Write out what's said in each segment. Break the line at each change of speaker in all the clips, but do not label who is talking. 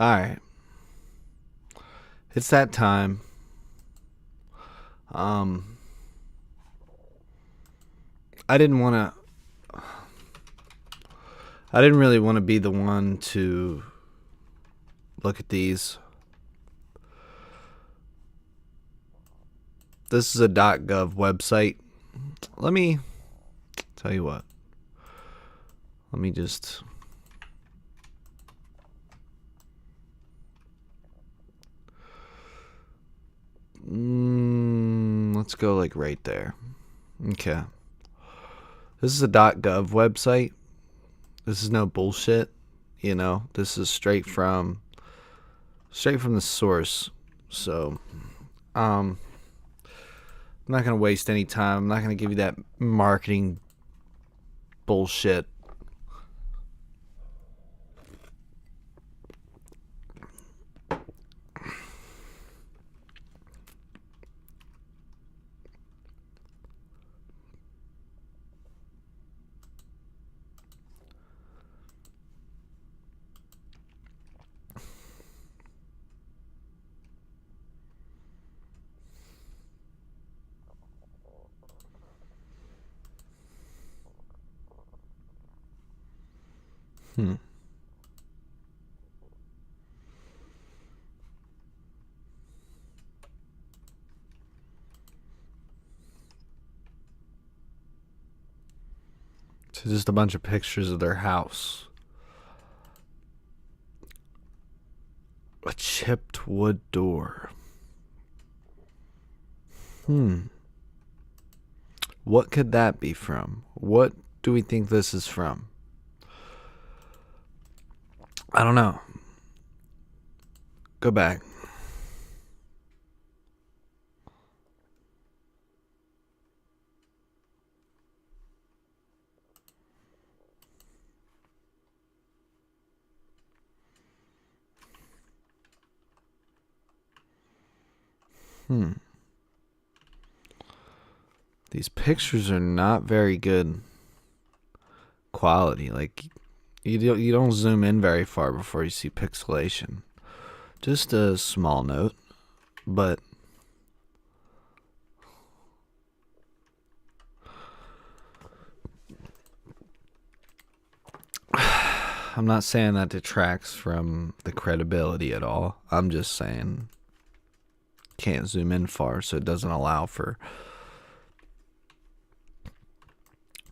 Alright. It's that time. I didn't want to. I didn't really want to be the one to look at these. This is a .gov website. Let me tell you what. Let me just. Let's go like right there. Okay. This is a .gov website. This is no bullshit. You know, this is straight from the source. So, I'm not gonna waste any time. I'm not gonna give you that marketing bullshit. So just a bunch of pictures of their house. A chipped wood door. What could that be from? What do we think this is from? I don't know. Go back. These pictures are not very good quality. Like, you don't zoom in very far before you see pixelation. Just a small note, but I'm not saying that detracts from the credibility at all. I'm just saying can't zoom in far, so it doesn't allow for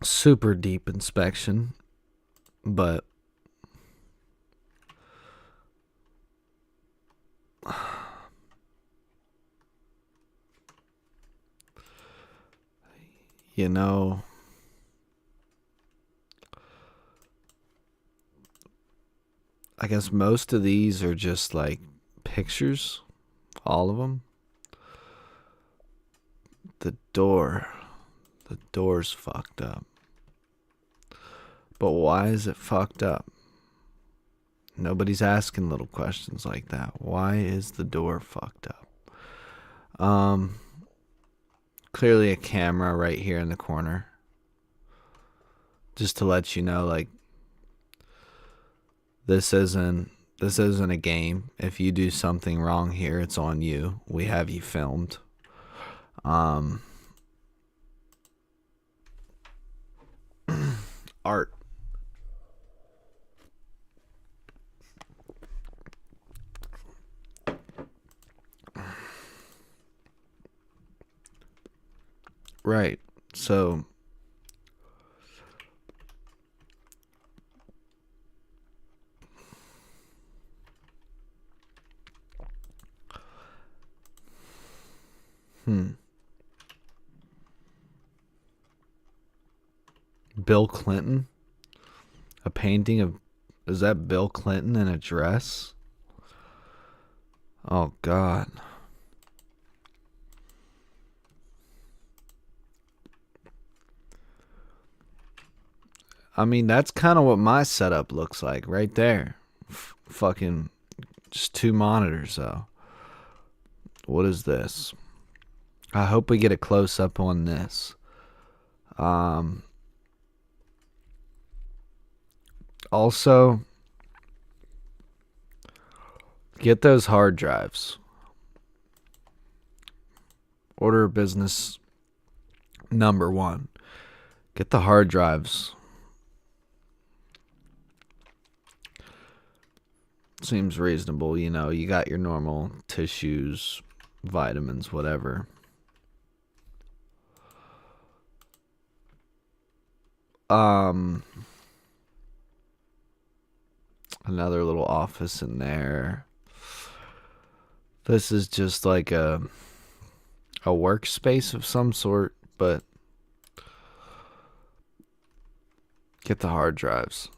super deep inspection. But you know, I guess most of these are just like pictures, all of them. The door's fucked up. But why is it fucked up? Nobody's asking little questions like that. Why is the door fucked up? Clearly a camera right here in the corner. Just to let you know, like, this isn't a game. If you do something wrong here, it's on you. We have you filmed. Art. Right. So Bill Clinton? A painting of, is that Bill Clinton in a dress? Oh God. I mean, that's kind of what my setup looks like right there. Fucking just two monitors though. What is this? I hope we get a close up on this. Also, Get those hard drives. Order of business number 1. Get the hard drives. Seems reasonable, you know. You got your normal tissues, vitamins, whatever. Another little office in there. This is just like a workspace of some sort, but get the hard drives.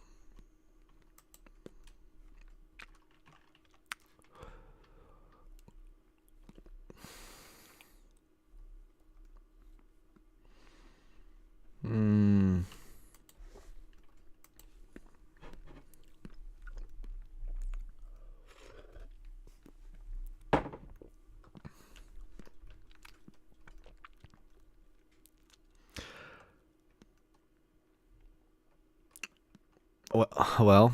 Well,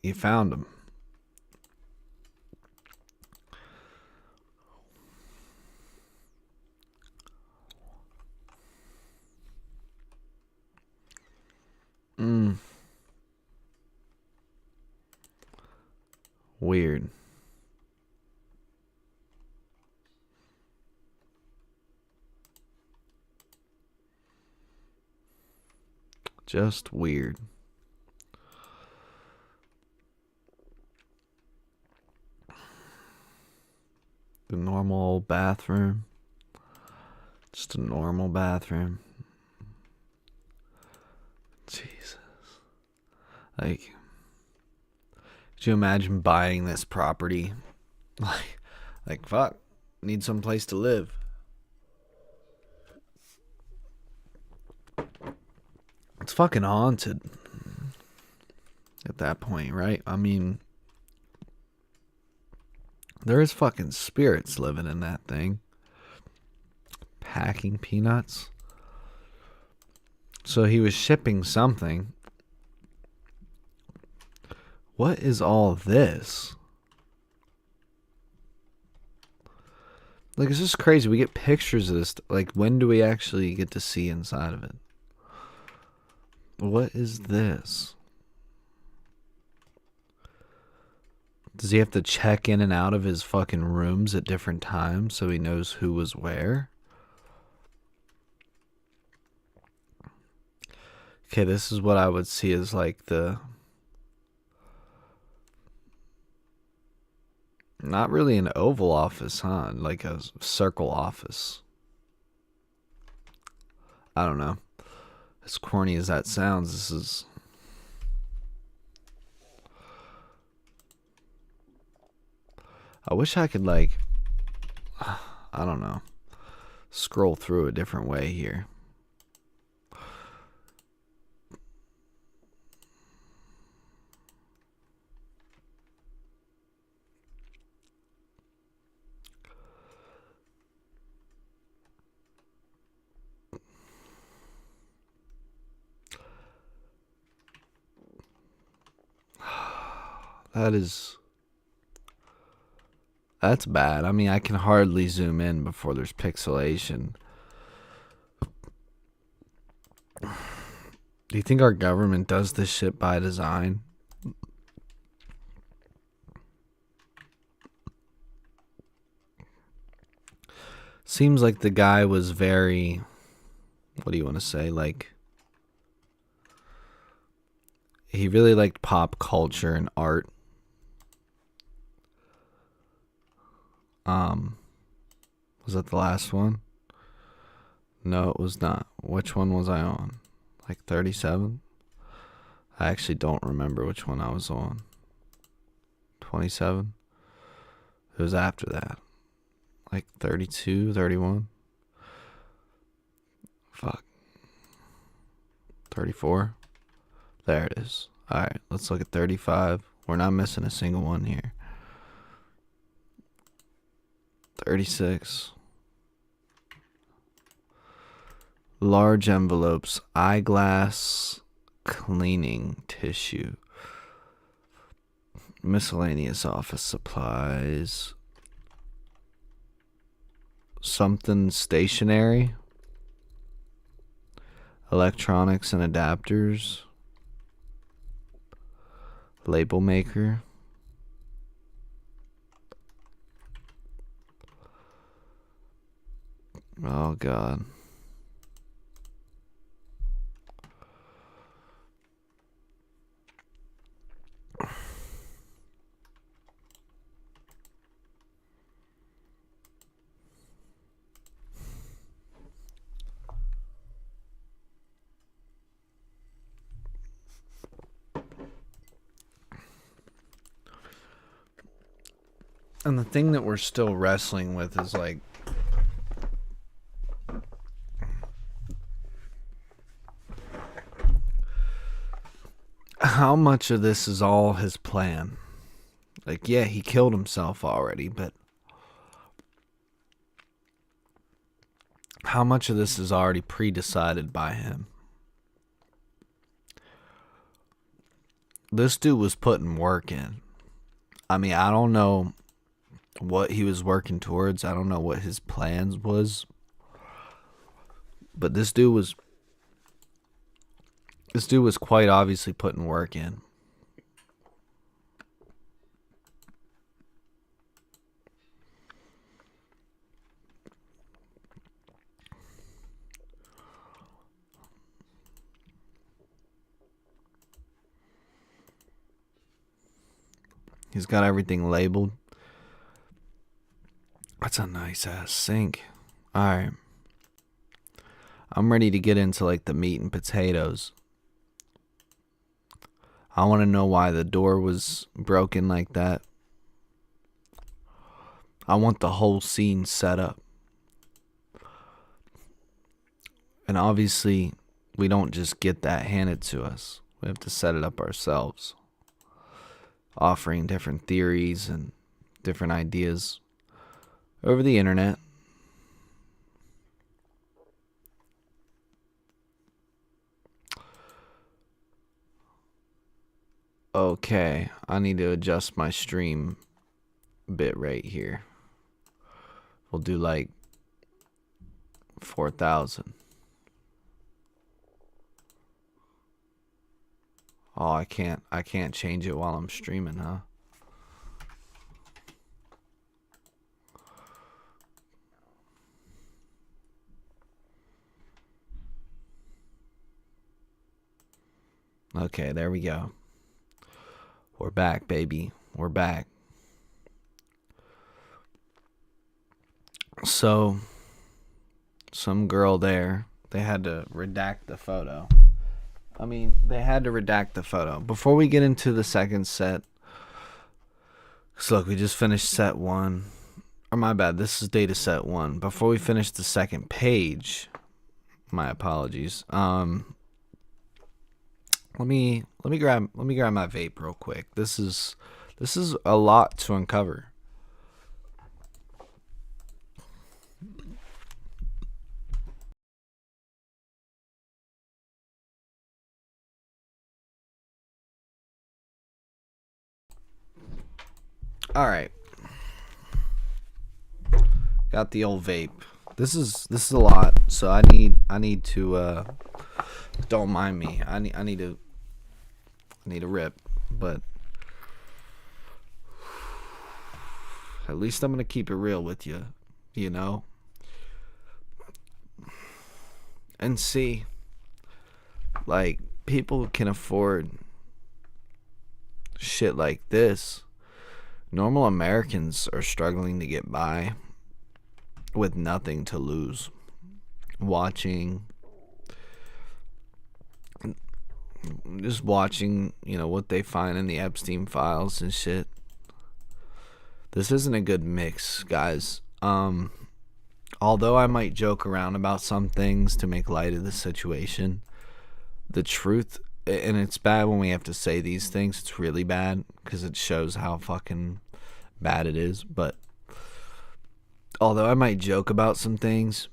you found them. Weird. Just weird. The normal bathroom. Just a normal bathroom. Jesus. Like, could you imagine buying this property? Like fuck. Need some place to live. It's fucking haunted. At that point, right? I mean, there is fucking spirits living in that thing. Packing peanuts. So he was shipping something. What is all this? Like, it's just crazy. We get pictures of this. Like, when do we actually get to see inside of it? What is this? Does he have to check in and out of his fucking rooms at different times so he knows who was where? Okay, this is what I would see as like the... Not really an oval office, huh? Like a circle office. I don't know. As corny as that sounds, this is... I wish I could, like... I don't know. Scroll through a different way here. That's bad. I mean, I can hardly zoom in before there's pixelation. Do you think our government does this shit by design? Seems like the guy was very... What do you want to say? Like... He really liked pop culture and art. Was that the last one? No, it was not. Which one was I on? Like 37? I actually don't remember which one I was on. 27? It was after that. Like 32, 31? Fuck. 34? There it is. Alright, let's look at 35. We're not missing a single one here. 36. Large envelopes, eyeglass cleaning tissue. Miscellaneous office supplies. Something stationary. Electronics and adapters. Label maker. Oh God. And the thing that we're still wrestling with is like, how much of this is all his plan? Like, yeah, he killed himself already, but how much of this is already pre-decided by him? This dude was putting work in. I mean, I don't know what he was working towards. I don't know what his plans was. But this dude was quite obviously putting work in. He's got everything labeled. That's a nice ass sink. Alright. I'm ready to get into like the meat and potatoes. I want to know why the door was broken like that. I want the whole scene set up. And obviously, we don't just get that handed to us. We have to set it up ourselves. Offering different theories and different ideas over the internet. Okay, I need to adjust my stream bit rate here. We'll do like 4,000. Oh, I can't change it while I'm streaming, huh? Okay, there we go. We're back, baby. We're back. So, some girl there, they had to redact the photo. I mean, they had to redact the photo. Before we get into the second set, so look, we just finished set 1. Or my bad, this is data set 1. Before we finish the second page, my apologies. Let me grab my vape real quick. This is a lot to uncover. All right. Got the old vape. This is a lot, so I need to don't mind me. I need to rip, but at least I'm going to keep it real with you, you know? And see, like, people can afford shit like this. Normal Americans are struggling to get by with nothing to lose. Just watching, you know, what they find in the Epstein files and shit. This isn't a good mix, guys. Although I might joke around about some things to make light of the situation, the truth, and it's bad when we have to say these things, it's really bad because it shows how fucking bad it is, but although I might joke about some things,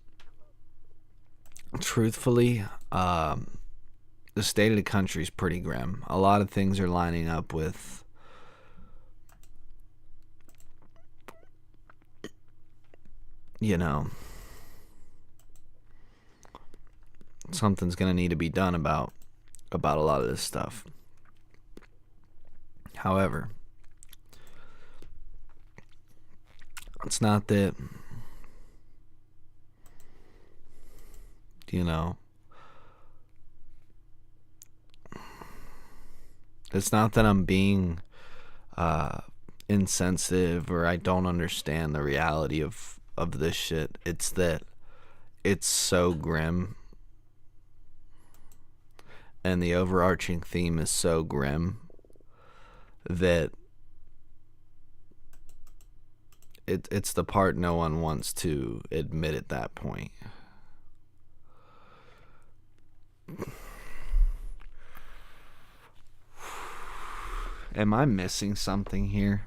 truthfully, the state of the country is pretty grim. A lot of things are lining up with you know, something's gonna need to be done about a lot of this stuff. However, it's not that, you know, it's not that I'm being insensitive or I don't understand the reality of this shit. It's that it's so grim, and the overarching theme is so grim that it's the part no one wants to admit at that point. Am I missing something here?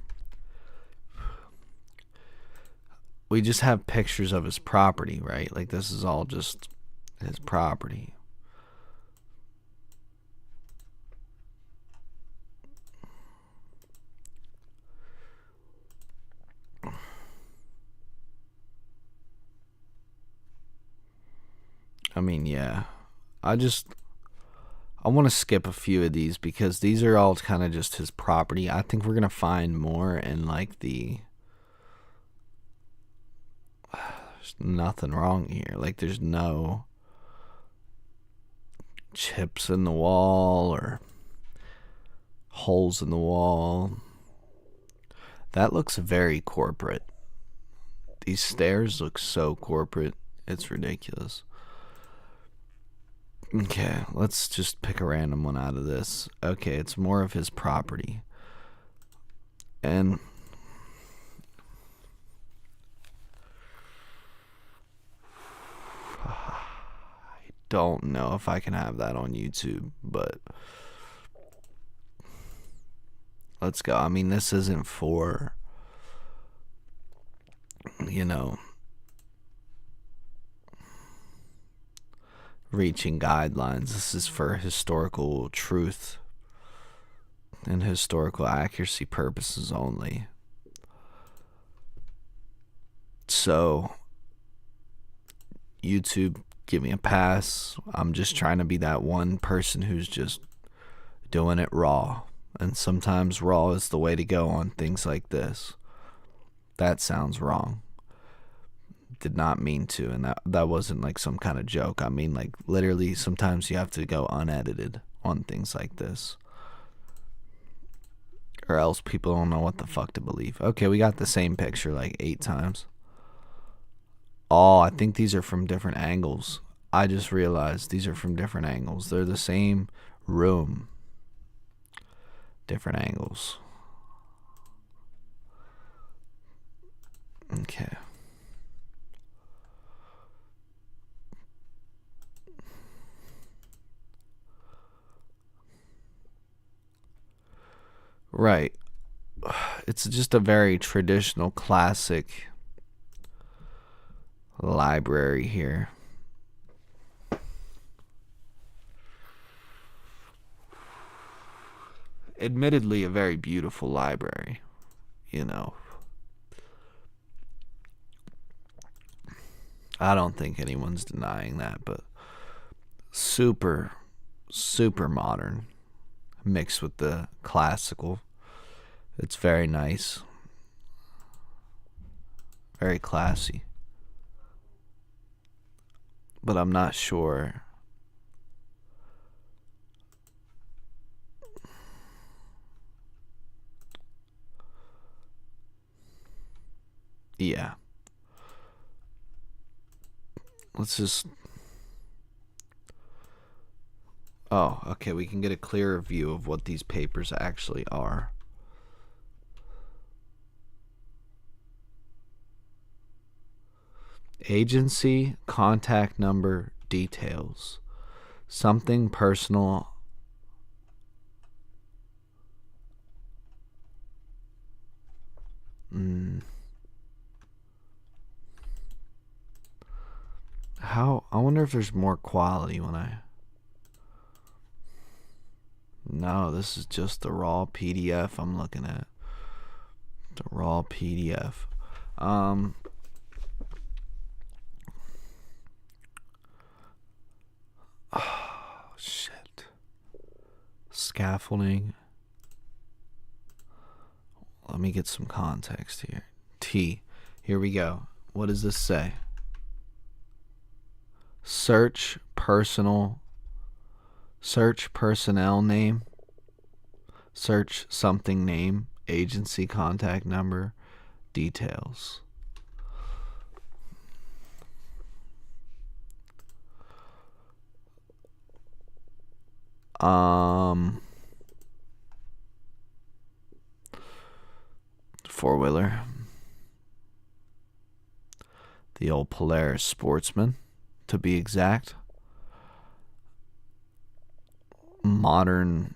We just have pictures of his property, right? Like, this is all just his property. I mean, yeah. I want to skip a few of these because these are all kind of just his property. I think we're going to find more in like there's nothing wrong here. Like, there's no chips in the wall or holes in the wall. That looks very corporate. These stairs look so corporate. It's ridiculous. Okay, let's just pick a random one out of this. Okay, it's more of his property. And I don't know if I can have that on YouTube, but let's go. I mean, this isn't for, you know, reaching guidelines. This is for historical truth and historical accuracy purposes only. So, YouTube, give me a pass. I'm just trying to be that one person who's just doing it raw. And sometimes raw is the way to go on things like this. That sounds wrong. Did not mean to, and that wasn't like some kind of joke. I mean, like, literally sometimes you have to go unedited on things like this, or else people don't know what the fuck to believe. Okay, we got the same picture like 8 times. Oh, I think these are from different angles. I just realized these are from different angles. They're the same room, different angles. Okay. Right. It's just a very traditional, classic library here. Admittedly, a very beautiful library, you know. I don't think anyone's denying that, but super, super modern, mixed with the classical. It's very nice. Very classy. But I'm not sure. Yeah. Let's just... Oh, okay, we can get a clearer view of what these papers actually are. Agency, contact number, details. Something personal. How? I wonder if there's more quality when I... No, this is just the raw PDF I'm looking at. The raw PDF. Scaffolding. Let me get some context here. T. Here we go. What does this say? Search personnel name. Search something name. Agency contact number. Details. Four-wheeler. The old Polaris Sportsman, to be exact. Modern,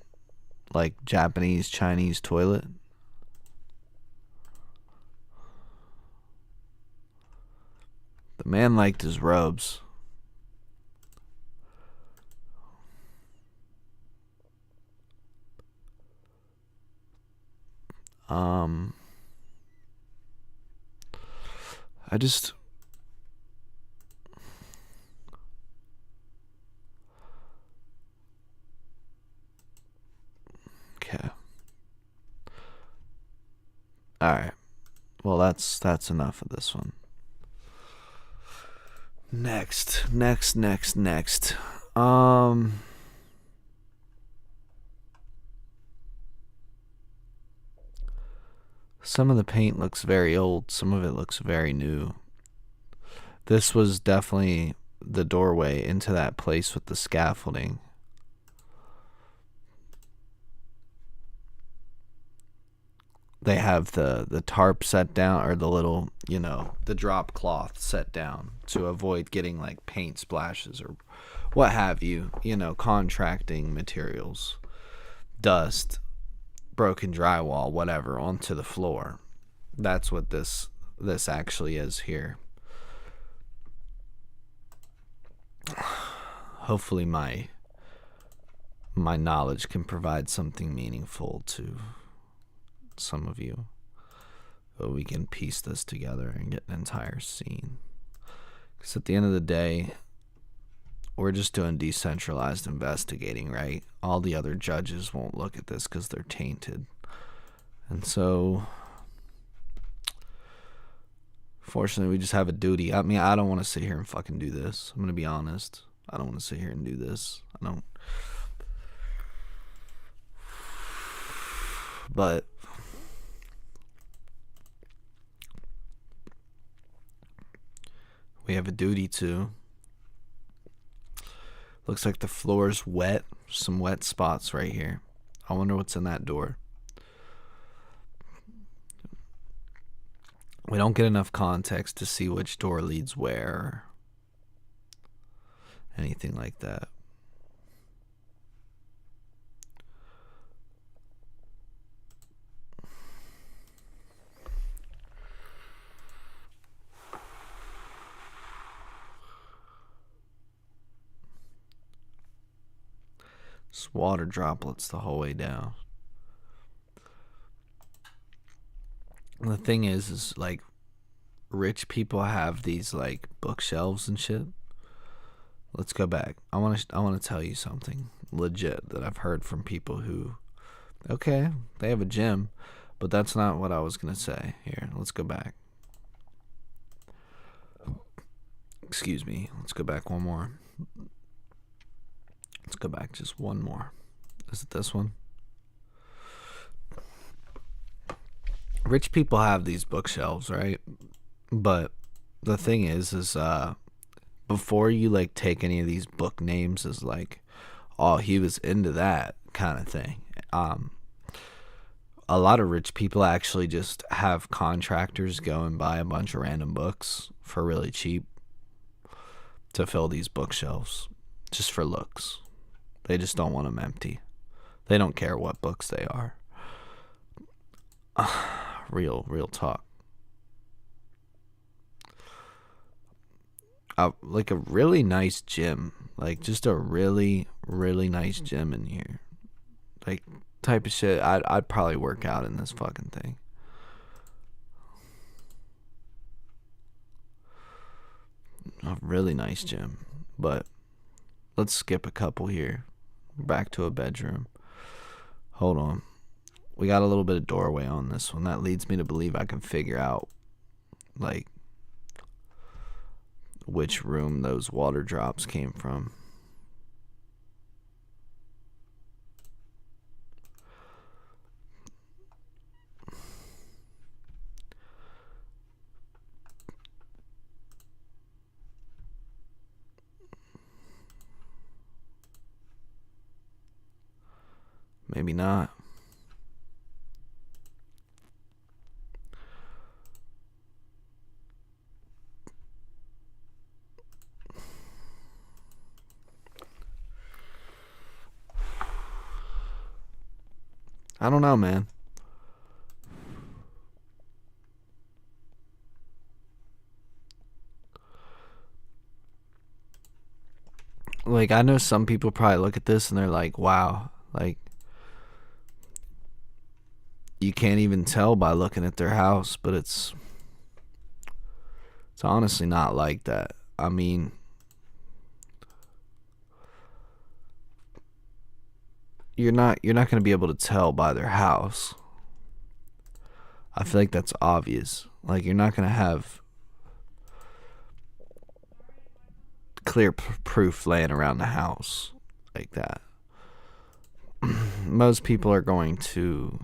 like Japanese, Chinese toilet. The man liked his robes. I just... Okay. Alright. Well, that's enough of this one. Next. Some of the paint looks very old. Some of it looks very new. This was definitely the doorway into that place with the scaffolding. They have the tarp set down, or the little, the drop cloth set down to avoid getting like paint splashes or what have you, contracting materials, dust, broken drywall, whatever, onto the floor. That's what this actually is here. Hopefully my knowledge can provide something meaningful to some of you, but we can piece this together and get an entire scene. Because at the end of the day, we're just doing decentralized investigating, right? All the other judges won't look at this because they're tainted. And so, fortunately, we just have a duty. I mean, I don't want to sit here and fucking do this. I'm going to be honest. I don't want to sit here and do this. I don't. But we have a duty to. Looks like the floor's wet. Some wet spots right here. I wonder what's in that door. We don't get enough context to see which door leads where. Anything like that. Just water droplets the whole way down. And the thing is like, rich people have these like bookshelves and shit. Let's go back. I want to tell you something legit that I've heard from people who, okay, they have a gym, but that's not what I was gonna say. Here, let's go back. Excuse me. Let's go back one more. Let's go back just one more. Is it this one? Rich people have these bookshelves, right? But the thing is before you like take any of these book names as like, oh, he was into that kind of thing. A lot of rich people actually just have contractors go and buy a bunch of random books for really cheap to fill these bookshelves just for looks. They just don't want them empty. They don't care what books they are. Real talk. Like a really nice gym. Like just a really, really nice gym in here. Like type of shit. I'd probably work out in this fucking thing. A really nice gym. But let's skip a couple here. Back to a bedroom. Hold on. We got a little bit of doorway on this one. That leads me to believe I can figure out, like, which room those water drops came from. Maybe not. I don't know, man. Like, I know some people probably look at this and they're like, wow, like, you can't even tell by looking at their house, but it's honestly not like that. I mean, you're not going to be able to tell by their house. I feel like that's obvious. Like, you're not going to have clear proof laying around the house like that. Most people are going to,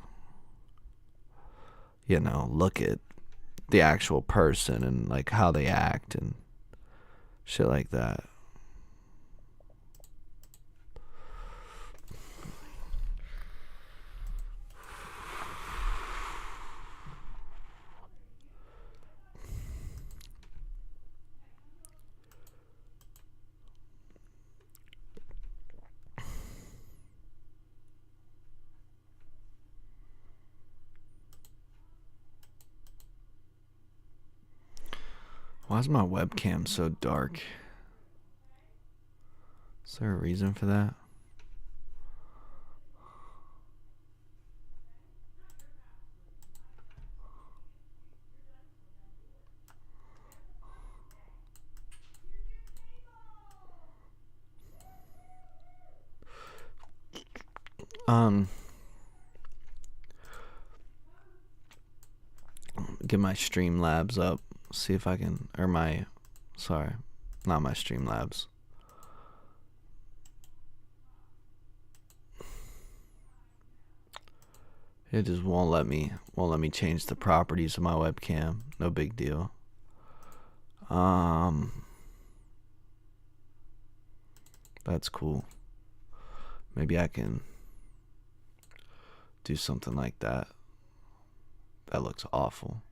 you know, look at the actual person and like how they act and shit like that. Why is my webcam so dark? Is there a reason for that? Get my Streamlabs up. See if I can, or my, sorry, not my Streamlabs. It just won't let me change the properties of my webcam. No big deal. That's cool. Maybe I can do something like that. That looks awful.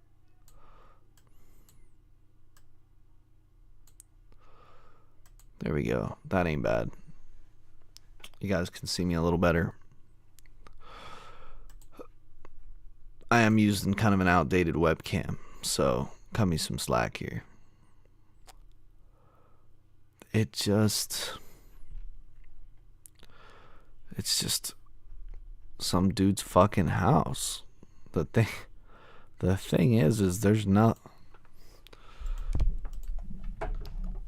There we go. That ain't bad. You guys can see me a little better. I am using kind of an outdated webcam, so cut me some slack here. It's just some dude's fucking house. The thing is there's not,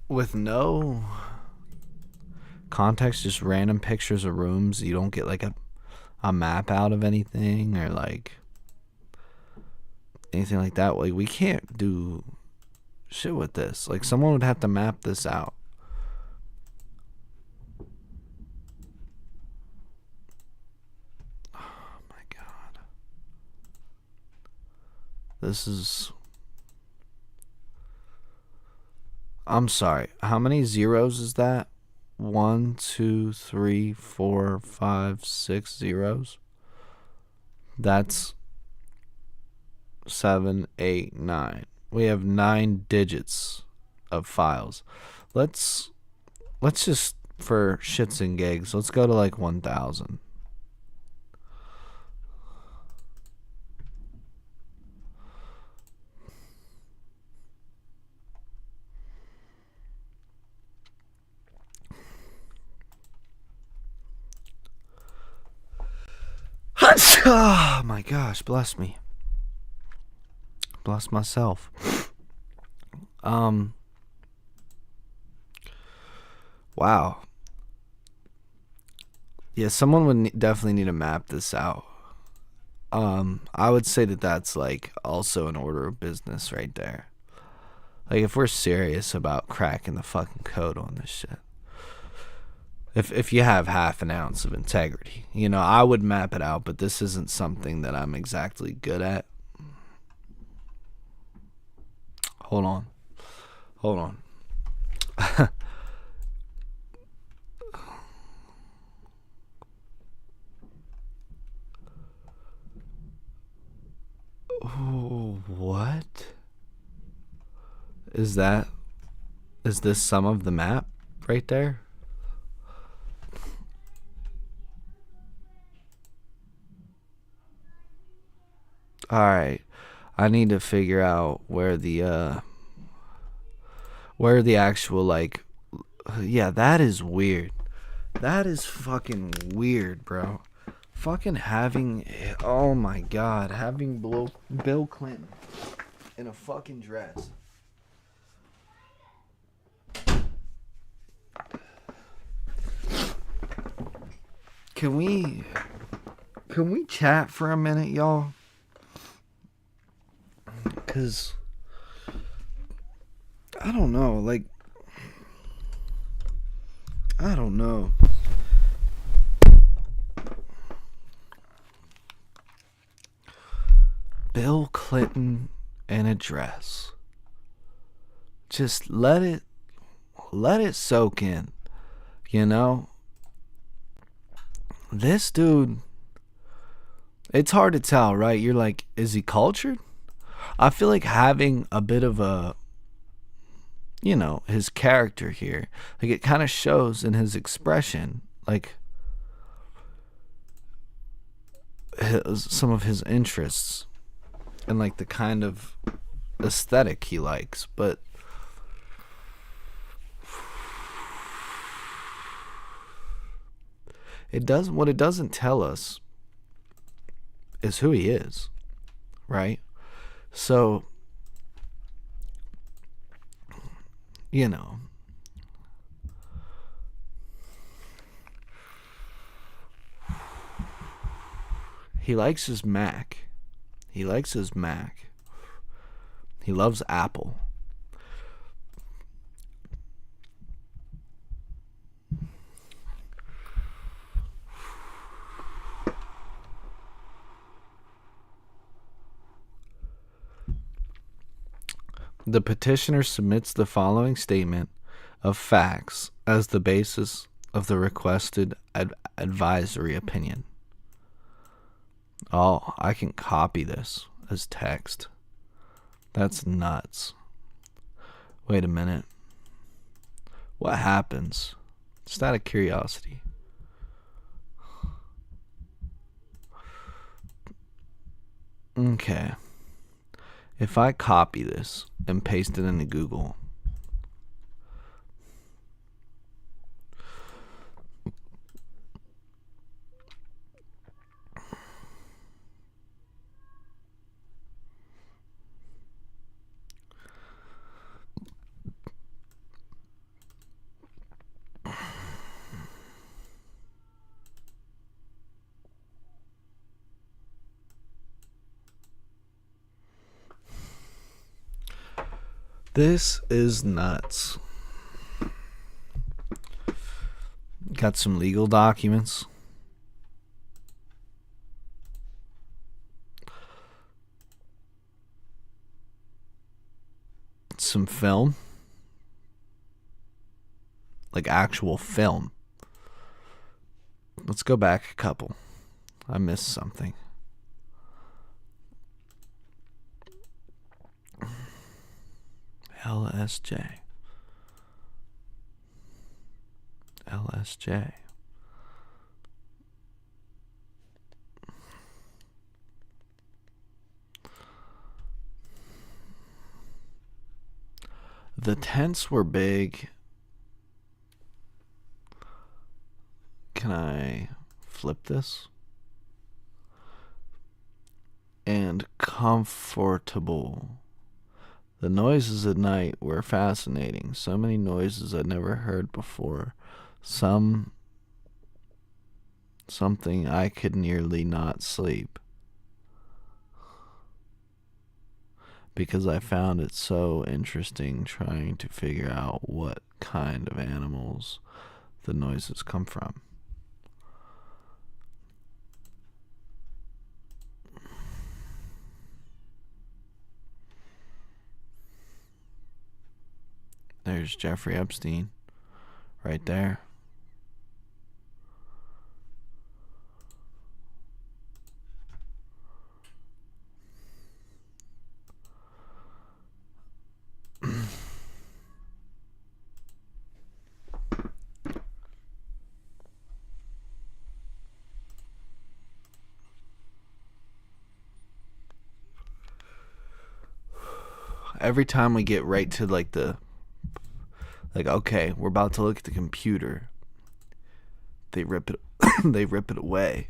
with no context, just random pictures of rooms. You don't get like a map out of anything or like anything like that. Like, we can't do shit with this. Like, someone would have to map this out. Oh my god. This is, I'm sorry, how many zeros is that? 1, 2, 3, 4, 5, 6 zeros. That's 7, 8, 9. We have 9 digits of files. Let's just, for shits and gigs, let's go to like 1,000. Oh my gosh, bless me. Bless myself. Wow. Yeah, someone would definitely need to map this out. I would say that that's like also an order of business right there. Like if we're serious about cracking the fucking code on this shit. If you have half an ounce of integrity, I would map it out, but this isn't something that I'm exactly good at. Hold on. Hold on. Oh, what? Is that? Is this some of the map right there? Alright. I need to figure out where the actual, like, yeah, that is weird. That is fucking weird, bro. Fucking having, oh my god, having Bill Clinton in a fucking dress. Can we chat for a minute, y'all? Cause I don't know, like, I don't know. Bill Clinton in a dress. Just let it soak in, This dude, it's hard to tell, right? You're like, is he cultured? I feel like having a bit of a, his character here, like it kind of shows in his expression, like some of his interests and like the kind of aesthetic he likes, but what it doesn't tell us is who he is, right? So, he likes his Mac. He likes his Mac. He loves Apple. The petitioner submits the following statement of facts as the basis of the requested advisory opinion. Oh, I can copy this as text. That's nuts. Wait a minute. What happens? Just out of curiosity. Okay. If I copy this and paste it into Google, this is nuts. Got some legal documents. Some film. Like actual film. Let's go back a couple. I missed something. LSJ. The tents were big. Can I flip this? And comfortable. The noises at night were fascinating. So many noises I'd never heard before. Some something I could nearly not sleep because I found it so interesting trying to figure out what kind of animals the noises come from. There's Jeffrey Epstein right there. Every time we get right to okay, we're about to look at the computer, they rip it they rip it away.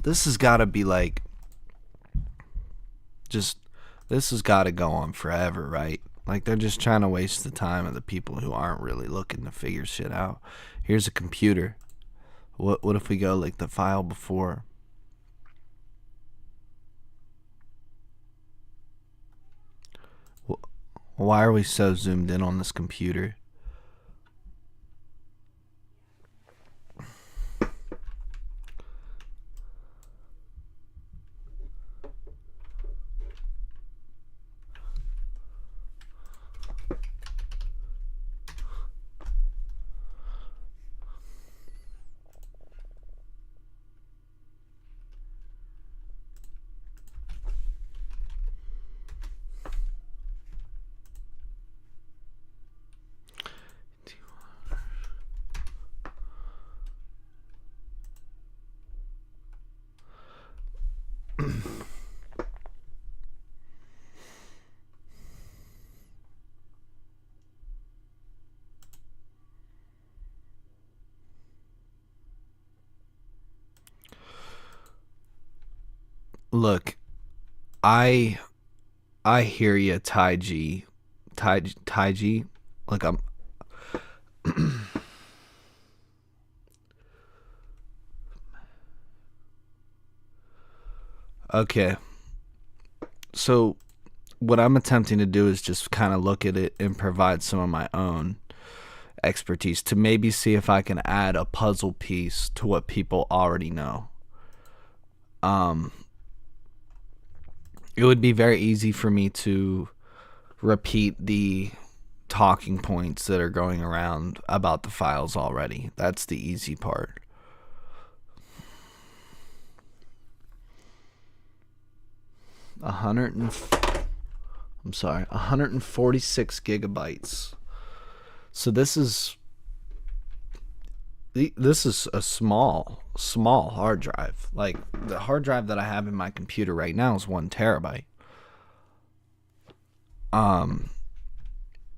This has got to be this has got to go on forever, right? Like, they're just trying to waste the time of the people who aren't really looking to figure shit out. Here's a computer. What if we go like the file before? Why are we so zoomed in on this computer? Look, I hear you, Tai G. Tai G. Like, I'm okay. So what I'm attempting to do is just kind of look at it and provide some of my own expertise to maybe see if I can add a puzzle piece to what people already know. It would be very easy for me to repeat the talking points that are going around about the files already. That's the easy part. I'm sorry, 146 gigabytes. So this is a small hard drive. Like, the hard drive that I have in my computer right now is 1 terabyte.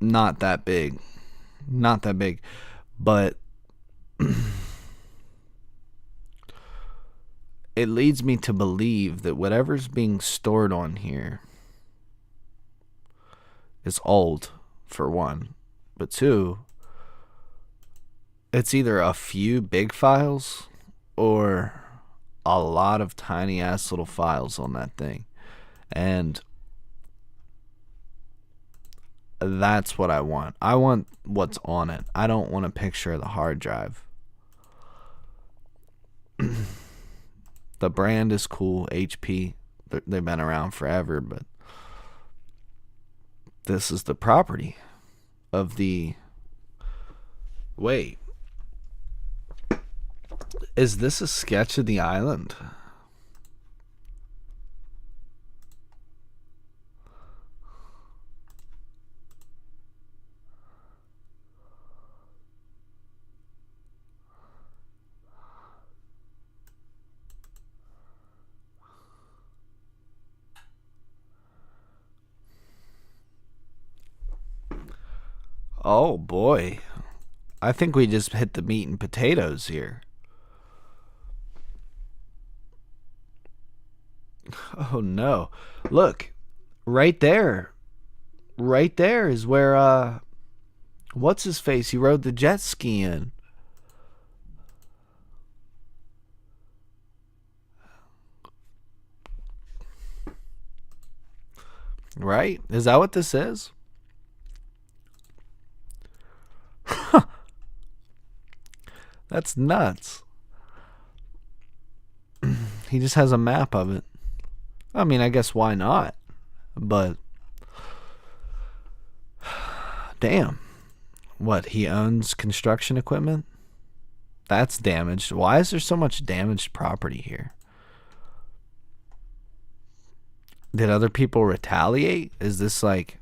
Not that big, but it leads me to believe that whatever's being stored on here is old, for one, but two, it's either a few big files or a lot of tiny ass little files on that thing. And that's what I want. I want what's on it. I don't want a picture of the hard drive. The brand is cool, HP. They've been around forever, but this is the property of the... Wait. Is this a sketch of the island? Oh boy. I think we just hit the meat and potatoes here. Oh no. Look, right there. right there is where what's his face? He rode the jet ski in. Right? Is that what this is? That's nuts. He just has a map of it. I mean, I guess why not? But damn. What, he owns construction equipment? That's damaged. Why is there so much damaged property here? Did other people retaliate? Is this like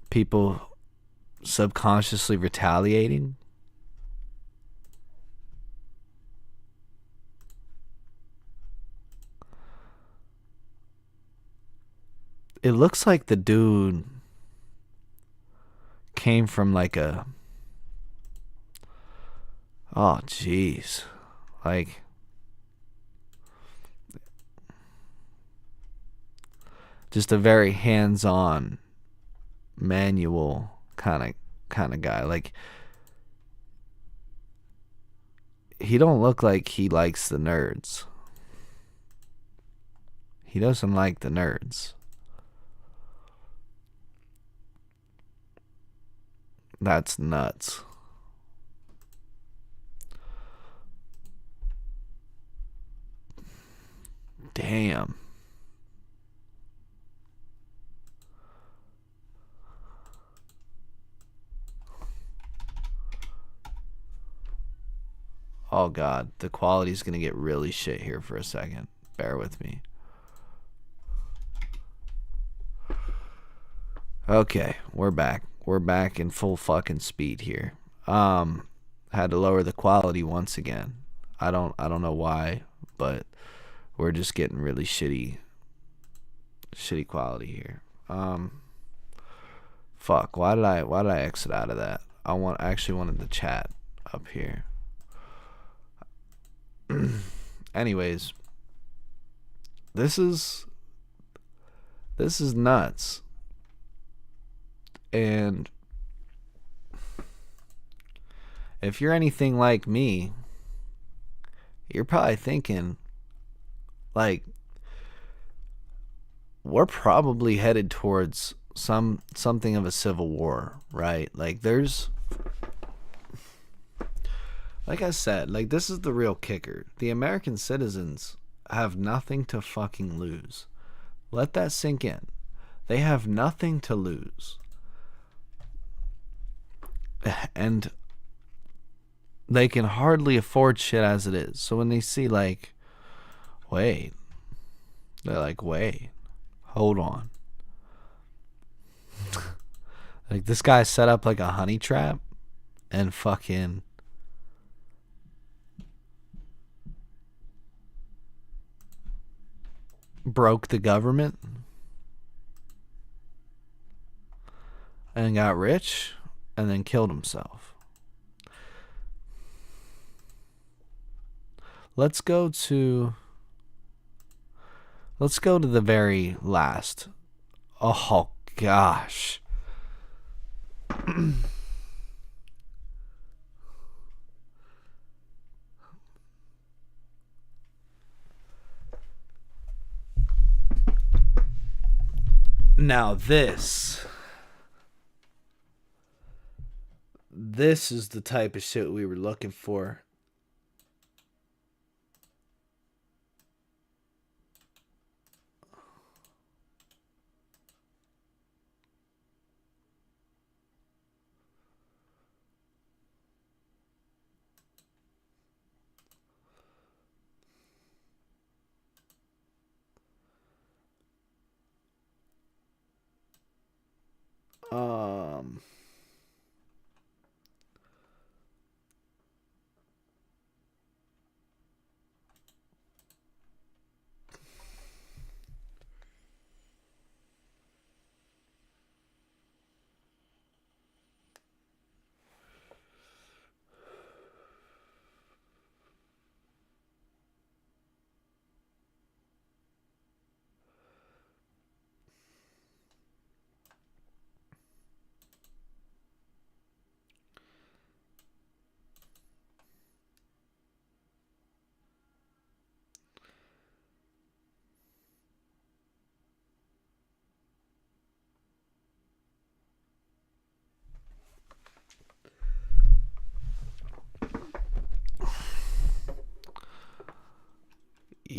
people subconsciously retaliating? It looks like the dude came from like a... Oh, jeez. Like... just a very hands-on, manual kind of guy. Like, he don't look like he likes the nerds. He doesn't like the nerds. That's nuts. Damn. Oh god, the quality's gonna get really shit here for a second. Bear with me. Okay, we're back. We're back in full fucking speed here. Had to lower the quality once again. I don't know why, but we're just getting really shitty quality here. Fuck, why did I exit out of that? I actually wanted the chat up here. Anyways, this is nuts. And if you're anything like me, you're probably thinking, like, we're probably headed towards something of a civil war, right? Like, there's, like I said, like, this is the real kicker. The American citizens have nothing to fucking lose. Let that sink in. They have nothing to lose. And they can hardly afford shit as it is. So when they see, like, wait, they're like, wait, hold on. Like, this guy set up like a honey trap and fucking broke the government and got rich and then killed himself. Let's go to the very last. Oh gosh. Now this is the type of shit we were looking for. Um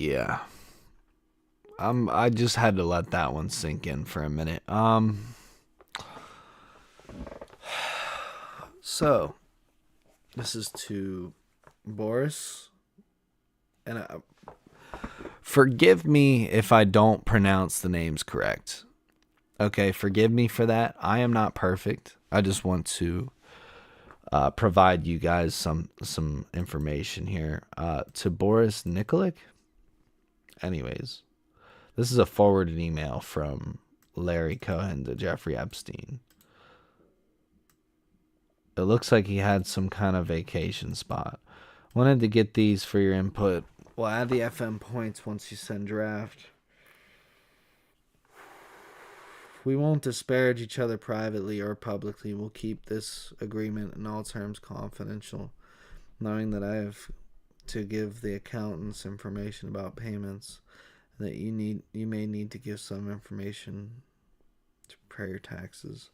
Yeah. I just had to let that one sink in for a minute. So this is to Boris, and forgive me if I don't pronounce the names correct. Okay, forgive me for that. I am not perfect. I just want to provide you guys some information here. To Boris Nikolic. Anyways, this is a forwarded email from Larry Cohen to Jeffrey Epstein. It looks like he had some kind of vacation spot. Wanted to get these for your input. We'll add the FM points once you send draft. We won't disparage each other privately or publicly. We'll keep this agreement in all terms confidential, knowing that I have to give the accountants information about payments, that you may need to give some information to prepare your taxes.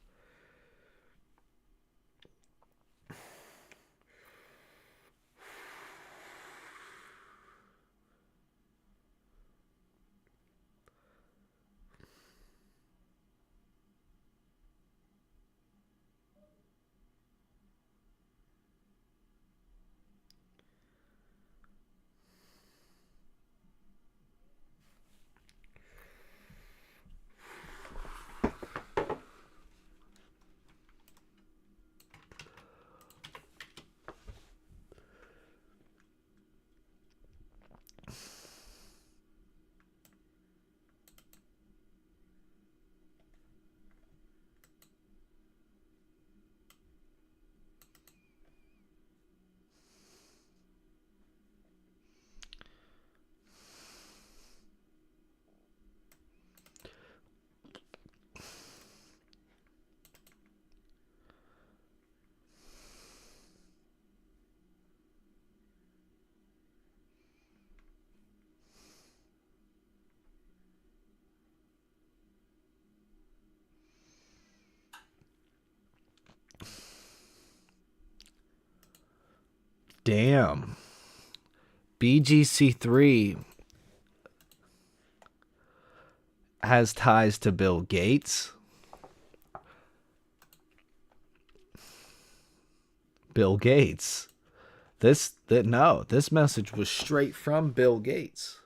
Damn. BGC3 has ties to Bill Gates. Bill Gates. This message was straight from Bill Gates.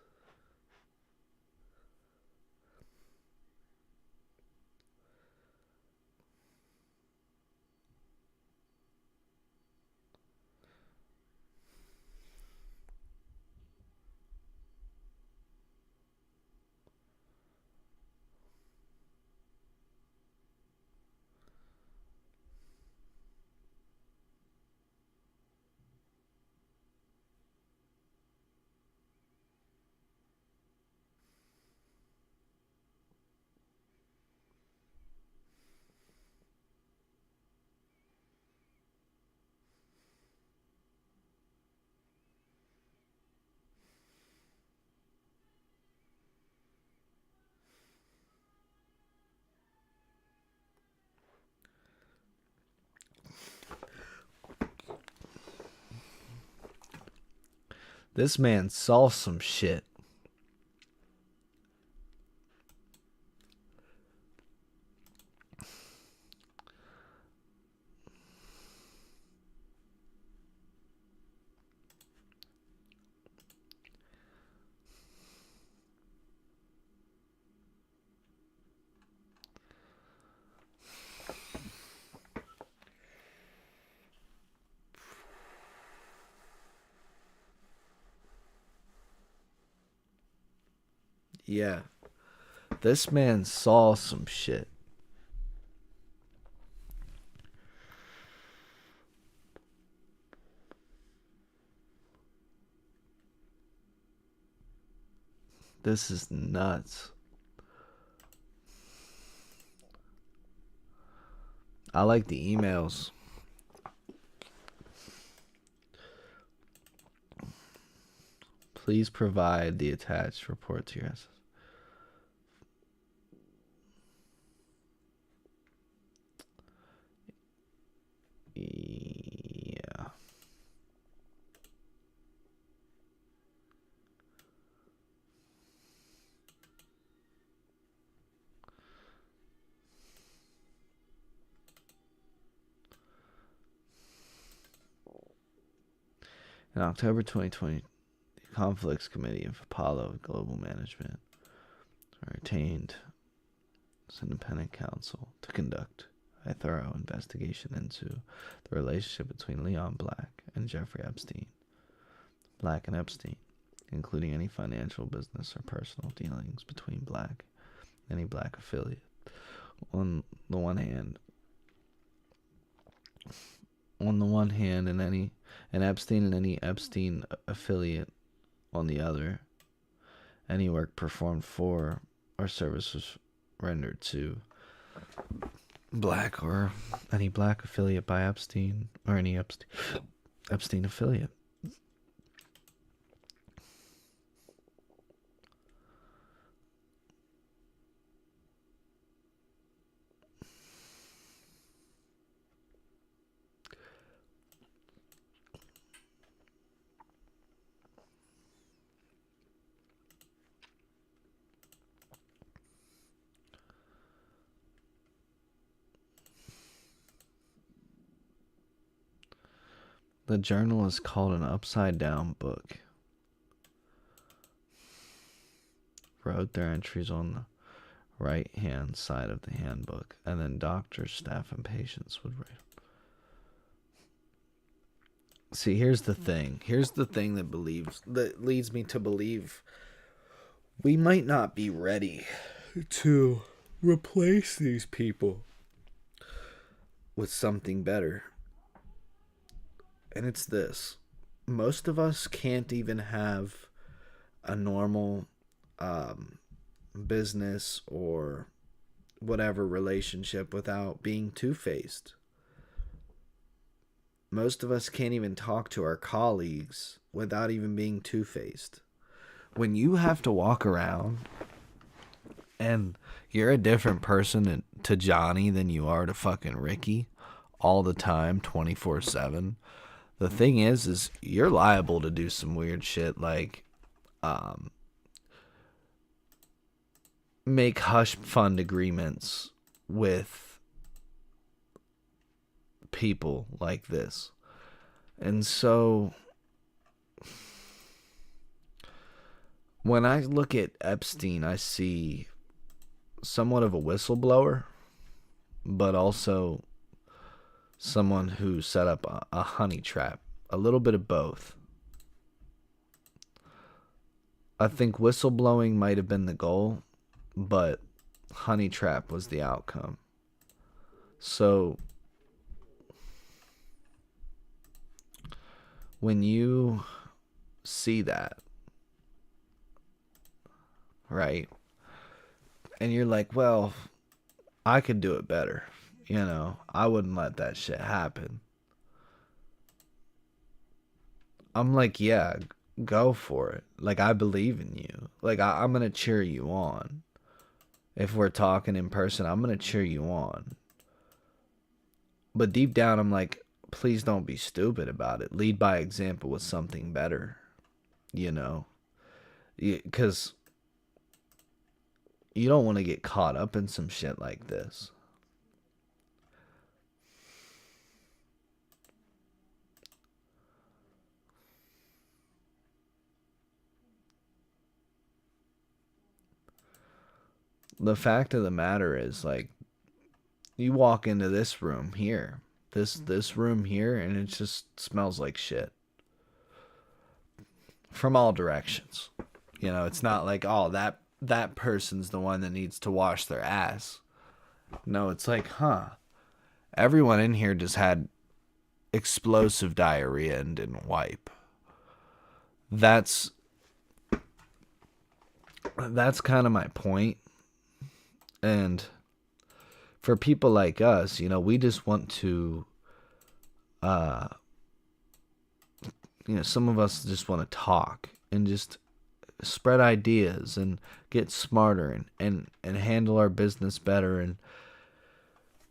This man saw some shit. Yeah. This man saw some shit. This is nuts. I like the emails. Please provide the attached report to your SS. Yeah. In October 2020, the Conflicts Committee of Apollo Global Management retained as independent counsel to conduct a thorough investigation into the relationship between Leon Black and Jeffrey Epstein. Black and Epstein, including any financial, business, or personal dealings between Black and any Black affiliate. On the one hand, and Epstein and any Epstein affiliate on the other, any work performed for or services rendered to Black or any Black affiliate by Epstein or any Epstein affiliate. The journal is called an upside-down book. Wrote their entries on the right-hand side of the handbook, and then doctors, staff, and patients would write. See, here's the thing. Here's the thing that leads me to believe we might not be ready to replace these people with something better. And it's this. Most of us can't even have a normal business or whatever relationship without being two-faced. Most of us can't even talk to our colleagues without even being two-faced. When you have to walk around and you're a different person to Johnny than you are to fucking Ricky all the time, 24/7, the thing is you're liable to do some weird shit like make hush fund agreements with people like this. And so when I look at Epstein, I see somewhat of a whistleblower, but also someone who set up a honey trap. A little bit of both. I think whistleblowing might have been the goal, but honey trap was the outcome. So when you see that, right, and you're like, well, I could do it better. You know, I wouldn't let that shit happen. I'm like, yeah, go for it. Like, I believe in you. Like, I'm going to cheer you on. If we're talking in person, I'm going to cheer you on. But deep down, I'm like, please don't be stupid about it. Lead by example with something better. You know? Because you don't want to get caught up in some shit like this. The fact of the matter is, like, you walk into this room here, this room here, and it just smells like shit from all directions. You know, it's not like, oh, that person's the one that needs to wash their ass. No, it's like, everyone in here just had explosive diarrhea and didn't wipe. That's kind of my point. And for people like us, you know, we just want to, you know, some of us just want to talk and just spread ideas and get smarter and handle our business better and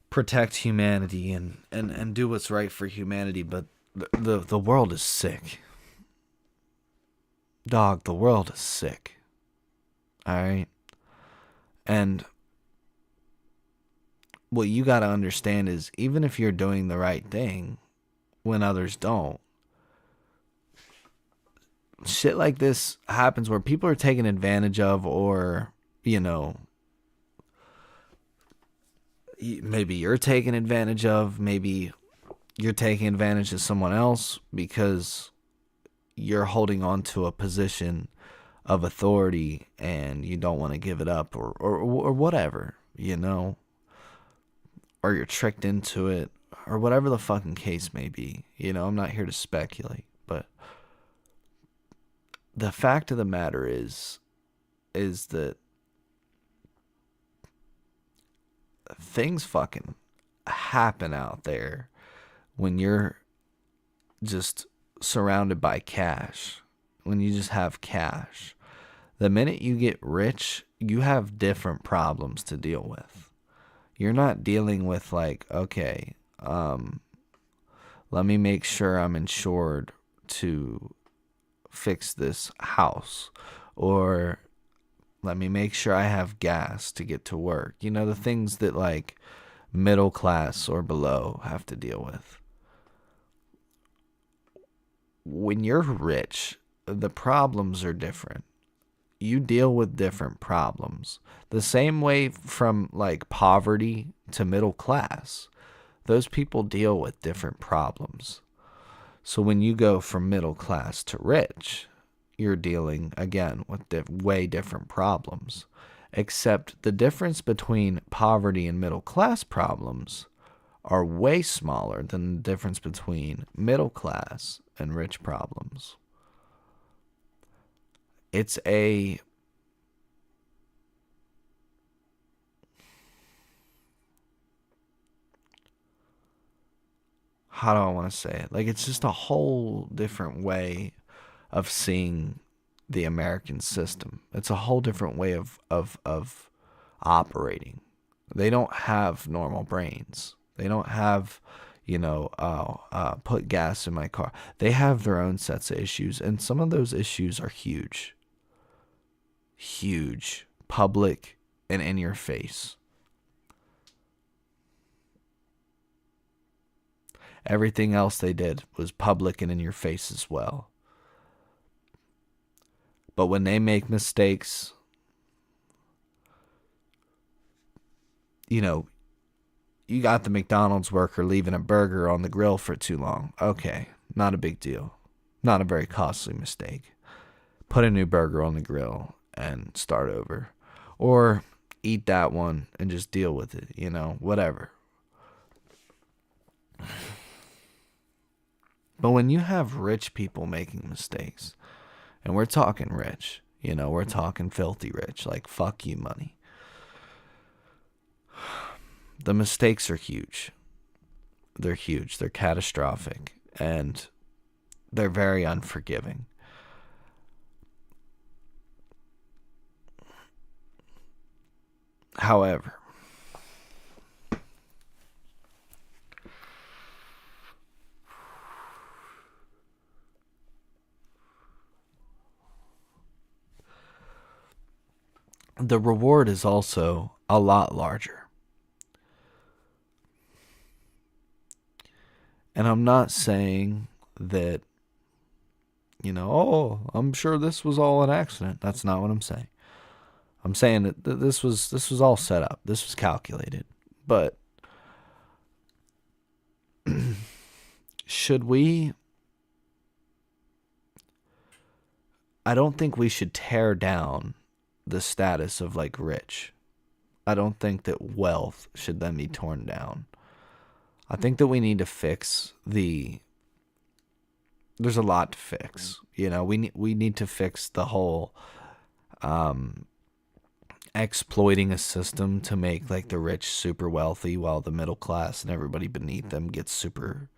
protect humanity and do what's right for humanity. But the world is sick. Dog, the world is sick. Alright? And what you got to understand is, even if you're doing the right thing when others don't, shit like this happens where people are taken advantage of, or, you know, maybe you're taken advantage of, maybe you're taking advantage of someone else because you're holding on to a position of authority and you don't want to give it up, or whatever, you know, or you're tricked into it, or whatever the fucking case may be. You know, I'm not here to speculate, but the fact of the matter is that things fucking happen out there when you're just surrounded by cash, when you just have cash. The minute you get rich, you have different problems to deal with. You're not dealing with like, okay, let me make sure I'm insured to fix this house, or let me make sure I have gas to get to work. You know, the things that like middle class or below have to deal with. When you're rich, the problems are different. You deal with different problems. The same way from like poverty to middle class, those people deal with different problems. So when you go from middle class to rich, you're dealing again with way different problems. Except the difference between poverty and middle class problems are way smaller than the difference between middle class and rich problems. It's a how do I want to say it? Like, it's just a whole different way of seeing the American system. It's a whole different way of operating. They don't have normal brains. They don't have, you know, put gas in my car. They have their own sets of issues, and some of those issues are huge. Huge, public, and in your face. Everything else they did was public and in your face as well. But when they make mistakes, you know, you got the McDonald's worker leaving a burger on the grill for too long. Okay, not a big deal. Not a very costly mistake. Put a new burger on the grill and start over. Or eat that one and just deal with it, you know, whatever. But when you have rich people making mistakes, and we're talking rich, you know, we're talking filthy rich, like fuck you money, the mistakes are huge. They're huge. They're catastrophic. And they're very unforgiving. However, the reward is also a lot larger. And I'm not saying that, you know, oh, I'm sure this was all an accident. That's not what I'm saying. I'm saying that this was all set up. This was calculated. But should we? I don't think we should tear down the status of like rich. I don't think that wealth should then be torn down. I think that we need to fix there's a lot to fix. You know, we need to fix the whole exploiting a system to make like the rich super wealthy while the middle class and everybody beneath them gets super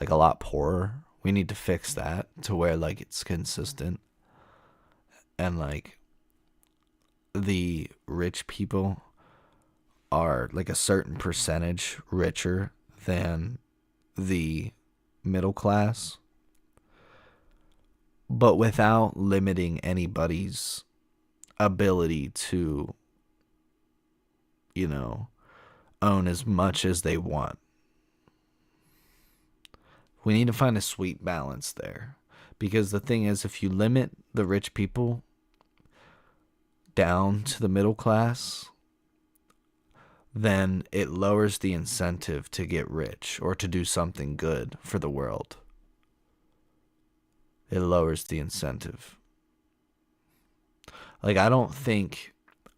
like a lot poorer. We need to fix that to where like it's consistent, and like the rich people are like a certain percentage richer than the middle class, but without limiting anybody's ability to, you know, own as much as they want. We need to find a sweet balance there, Because the thing is, if you limit the rich people down to the middle class, then it lowers the incentive to get rich or to do something good for the world. It lowers the incentive. Like, I don't think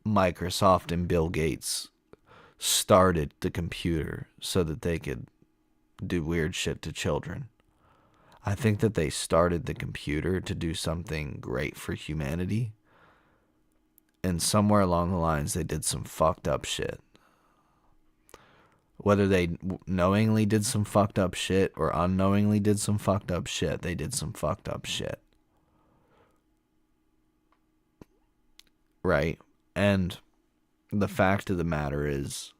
Microsoft and Bill Gates started the computer so that they could do weird shit to children. I think that they started the computer to do something great for humanity. And somewhere along the lines, they did some fucked up shit. Whether they knowingly did some fucked up shit or unknowingly did some fucked up shit, they did some fucked up shit. Right? And the fact of the matter is,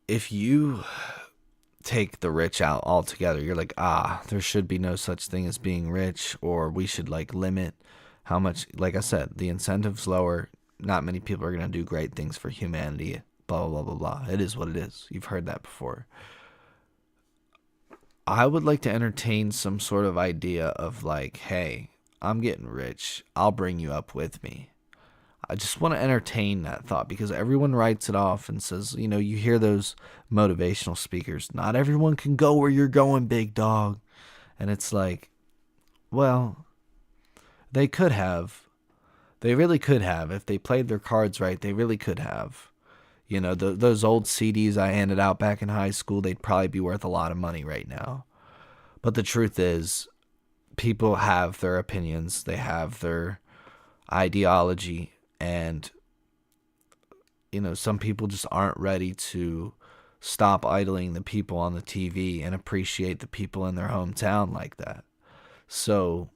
if you take the rich out altogether, you're like, there should be no such thing as being rich, or we should like limit how much, like I said, the incentive's lower. Not many people are going to do great things for humanity, blah, blah, blah, blah, blah. It is what it is. You've heard that before. I would like to entertain some sort of idea of like, hey, I'm getting rich. I'll bring you up with me. I just want to entertain that thought, because everyone writes it off and says, you know, you hear those motivational speakers, not everyone can go where you're going, big dog. And it's like, well, they could have. They really could have. If they played their cards right, they really could have. You know, those old CDs I handed out back in high school, they'd probably be worth a lot of money right now. But the truth is, people have their opinions. They have their ideology. And, you know, some people just aren't ready to stop idling the people on the TV and appreciate the people in their hometown like that. So,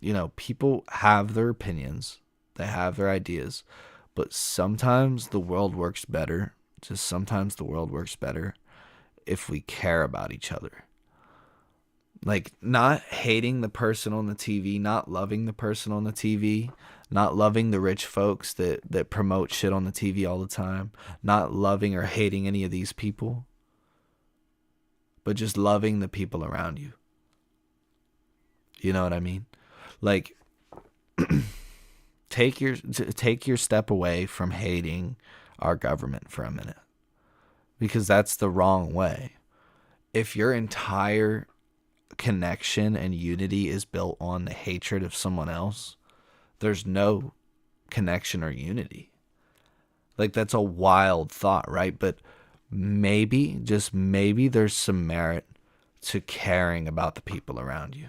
you know, people have their opinions. They have their ideas. But sometimes the world works better. Just sometimes the world works better if we care about each other. Like, not hating the person on the TV, not loving the person on the TV, not loving the rich folks that promote shit on the TV all the time, not loving or hating any of these people, but just loving the people around you. You know what I mean? Like, take your step away from hating our government for a minute, because that's the wrong way. If your entire connection and unity is built on the hatred of someone else, there's no connection or unity. Like, that's a wild thought, right? But maybe, just maybe, there's some merit to caring about the people around you.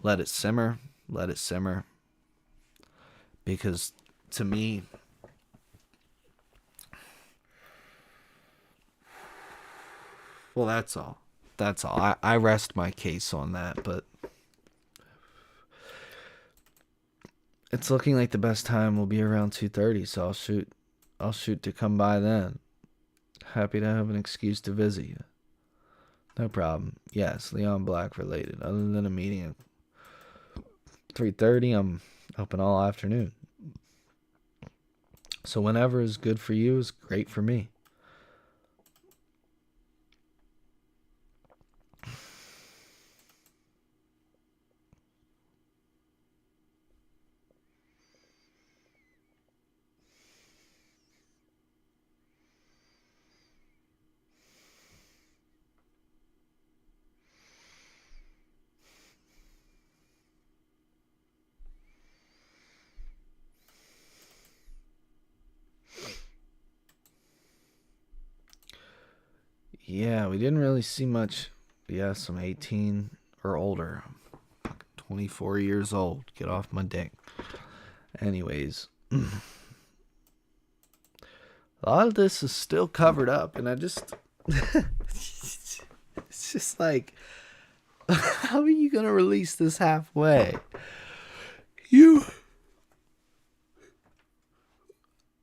Let it simmer. Let it simmer. Because to me, well, that's all. That's all. I rest my case on that, but it's looking like the best time will be around 2:30, so I'll shoot to come by then. Happy to have an excuse to visit you. No problem. Yes, Leon Black related. Other than a meeting at 3:30, I'm open all afternoon. So whenever is good for you is great for me. Yeah, we didn't really see much. Yes, I'm 18 or older. I'm 24 years old. Get off my dick. Anyways, a lot of this is still covered up, and I just... it's just like, how are you going to release this halfway?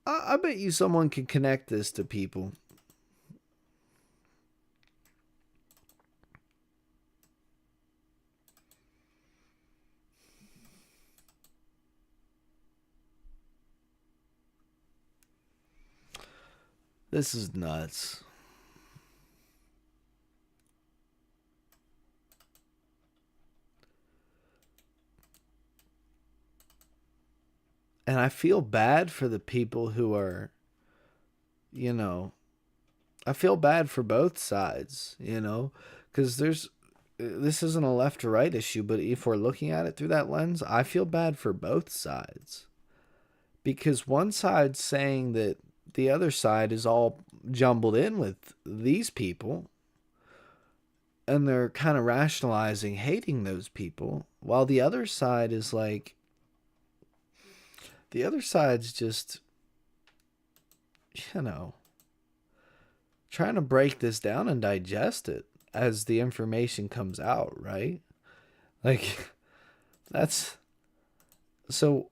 I bet you someone can connect this to people. This is nuts. And I feel bad for the people who are, you know, I feel bad for both sides, because this isn't a left or right issue, but if we're looking at it through that lens, I feel bad for both sides. Because one side's saying that the other side is all jumbled in with these people, and they're kind of rationalizing hating those people, while the other side is like, the other side's just, you know, trying to break this down and digest it as the information comes out, right? Like, that's so,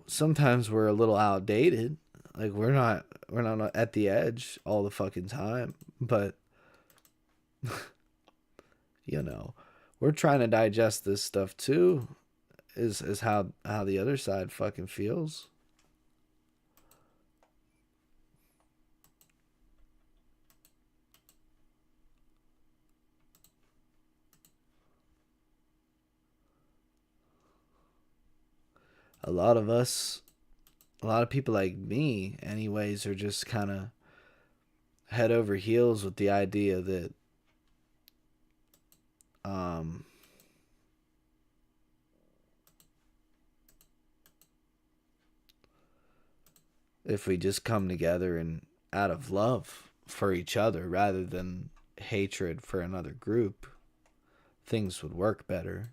sometimes we're a little outdated. Like, we're not at the edge all the fucking time, but you know, we're trying to digest this stuff too. Is how the other side fucking feels. A lot of us, a lot of people like me, anyways, are just kind of head over heels with the idea that um if we just come together and out of love for each other rather than hatred for another group, things would work better.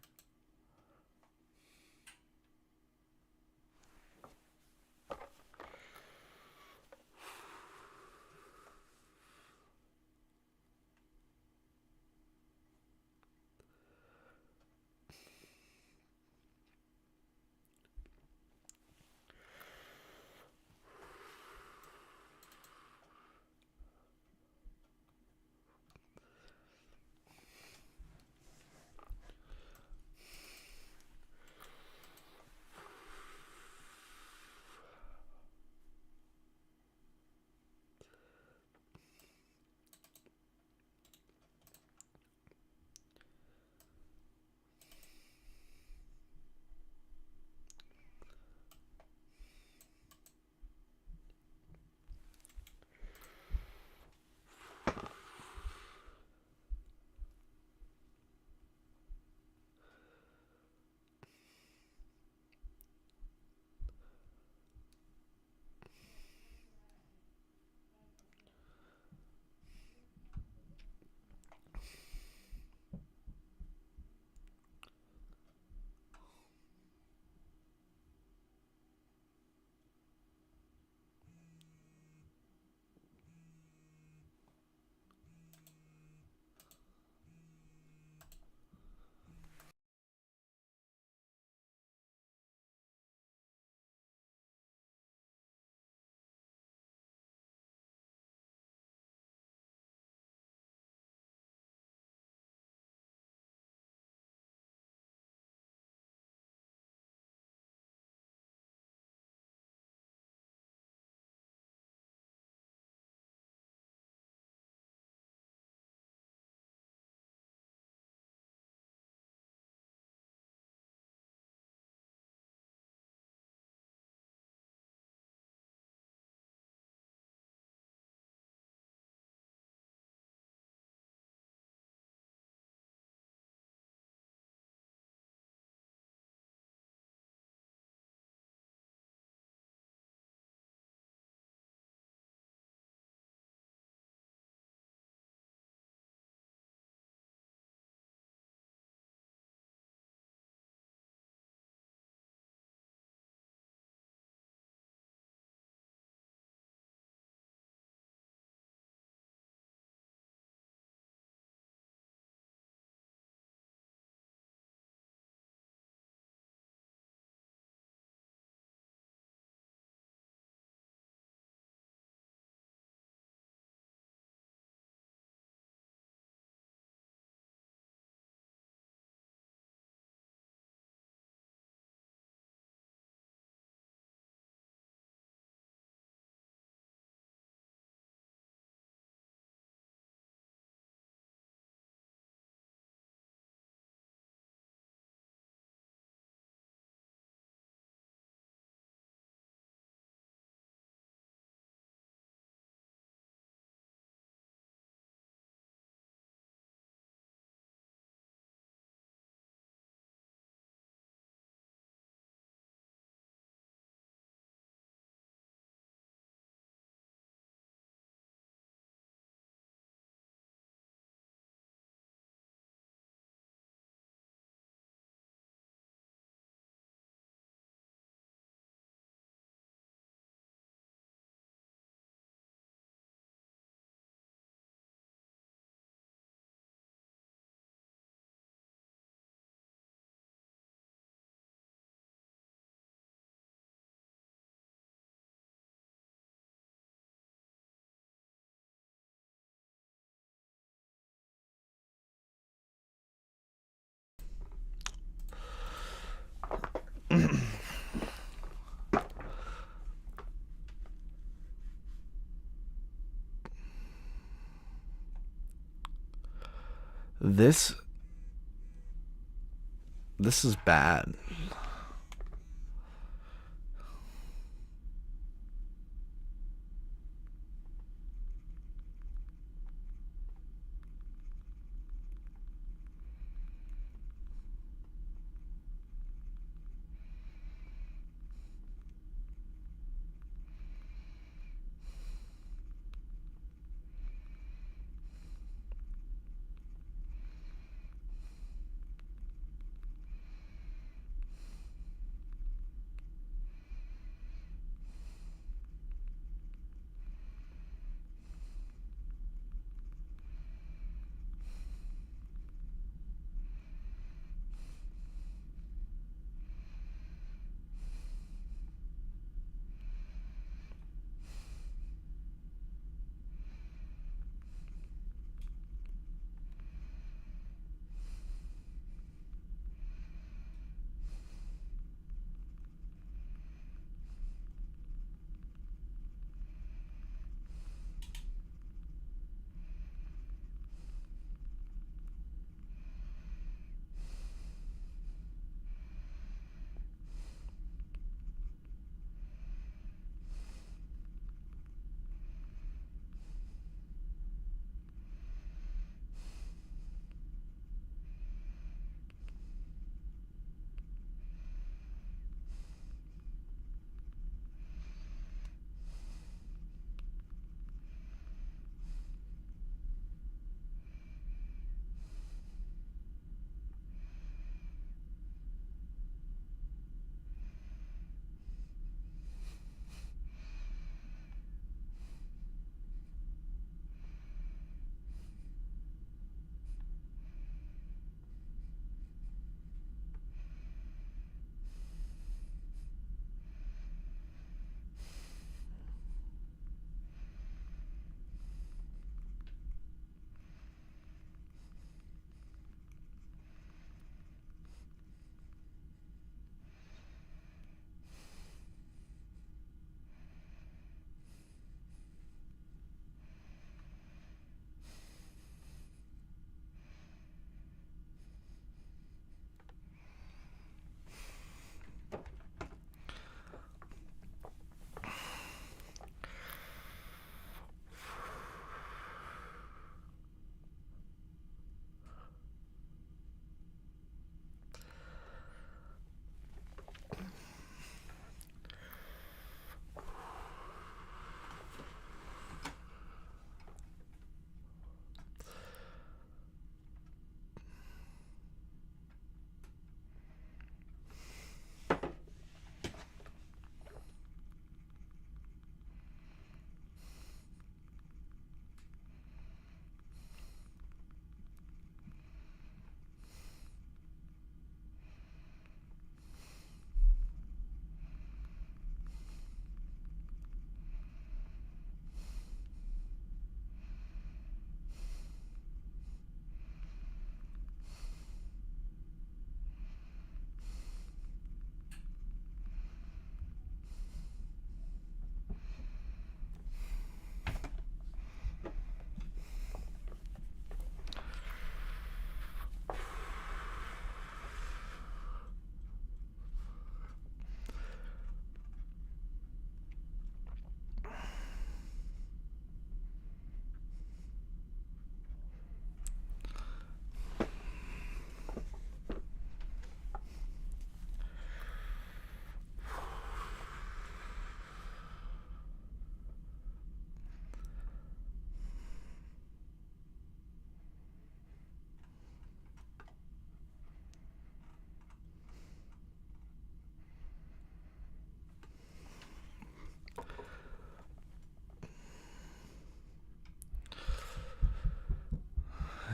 This is bad.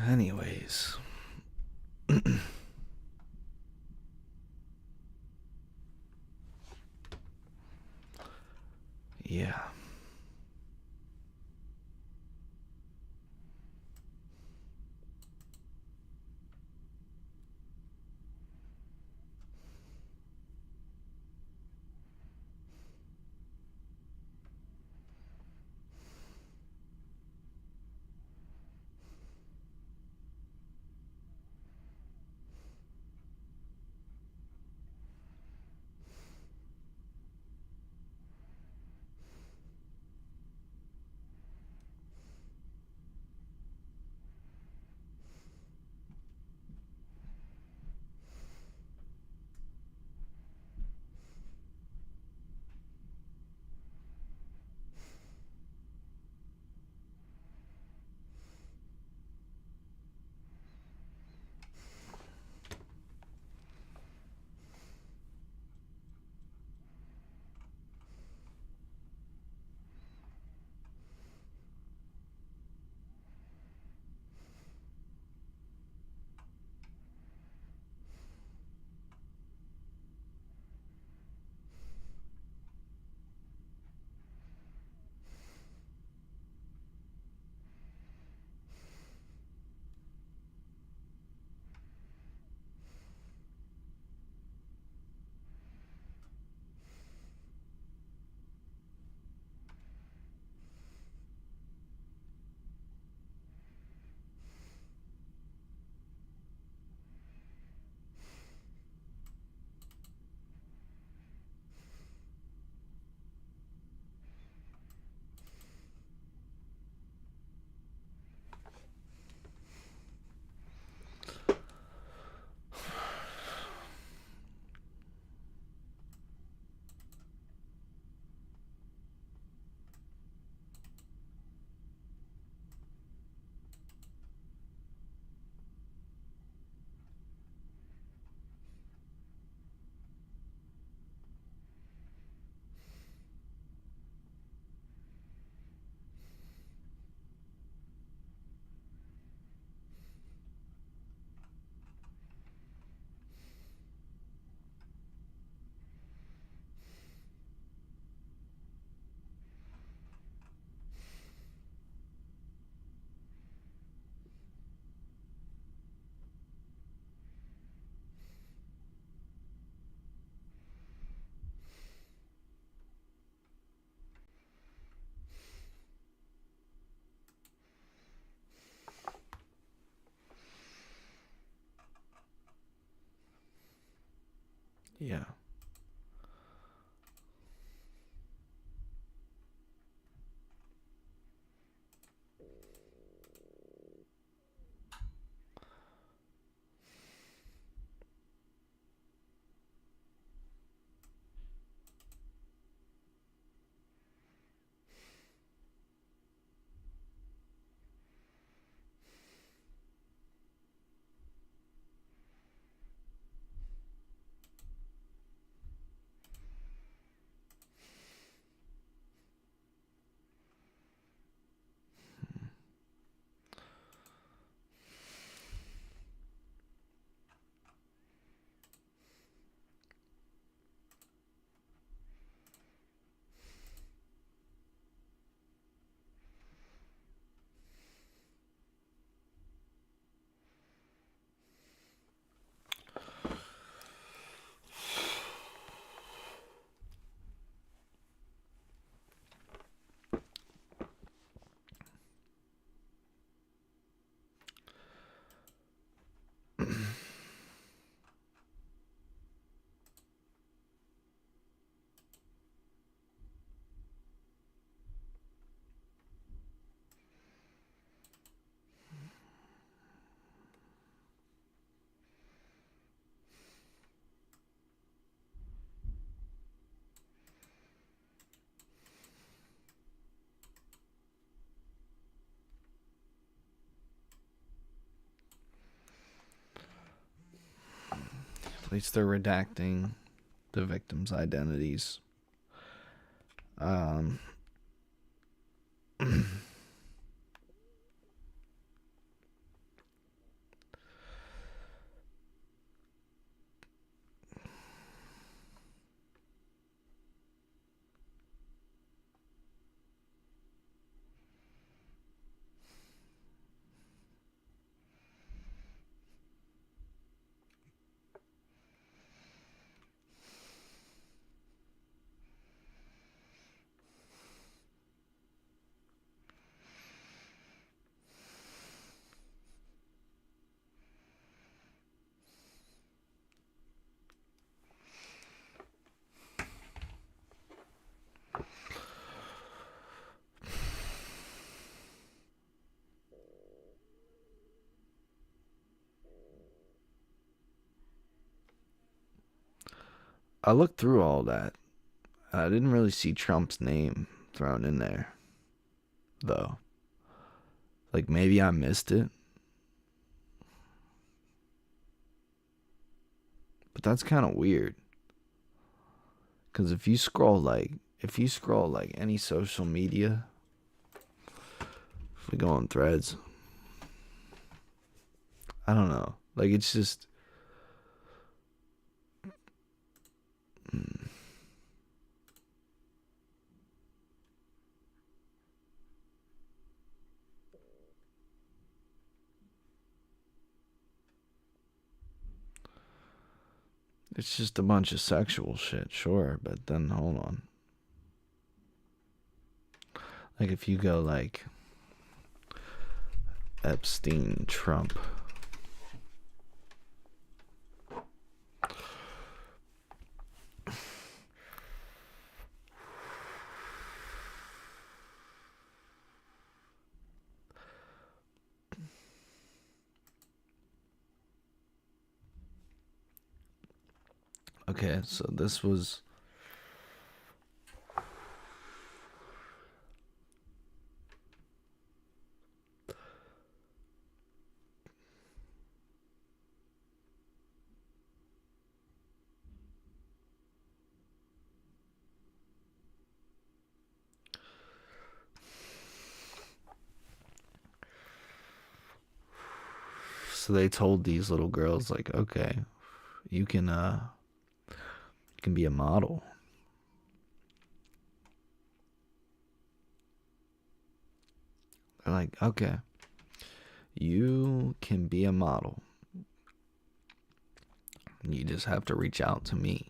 Anyways. Yeah. Yeah. At least they're redacting the victims' identities. Um, I looked through all that. I didn't really see Trump's name thrown in there, though. Like, maybe I missed it. But that's kind of weird. Because if you scroll, like, any social media, if we go on threads, I don't know. Like, it's just... It's just a bunch of sexual shit, sure, but then hold on. Like if you go like Epstein, Trump. Okay, so this was... So they told these little girls like, okay, you can be a model. They're like, okay, you can be a model. You just have to reach out to me.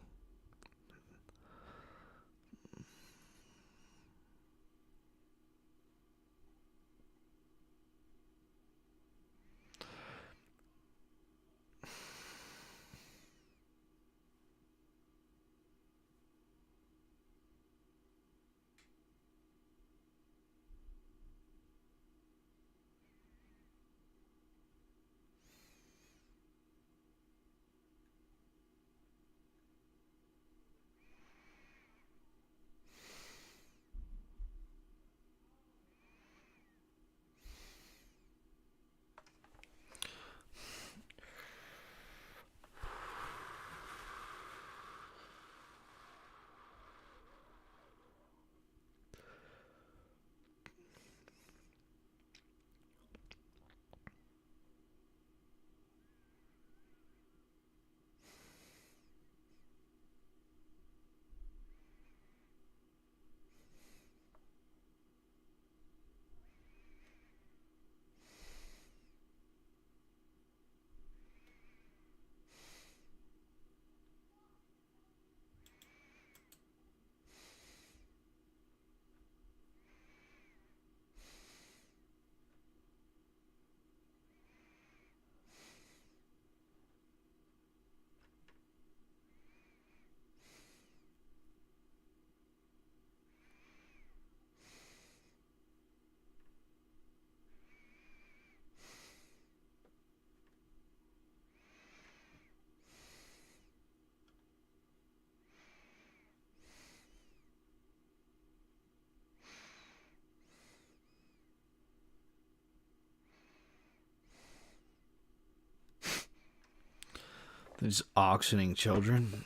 They're just auctioning children.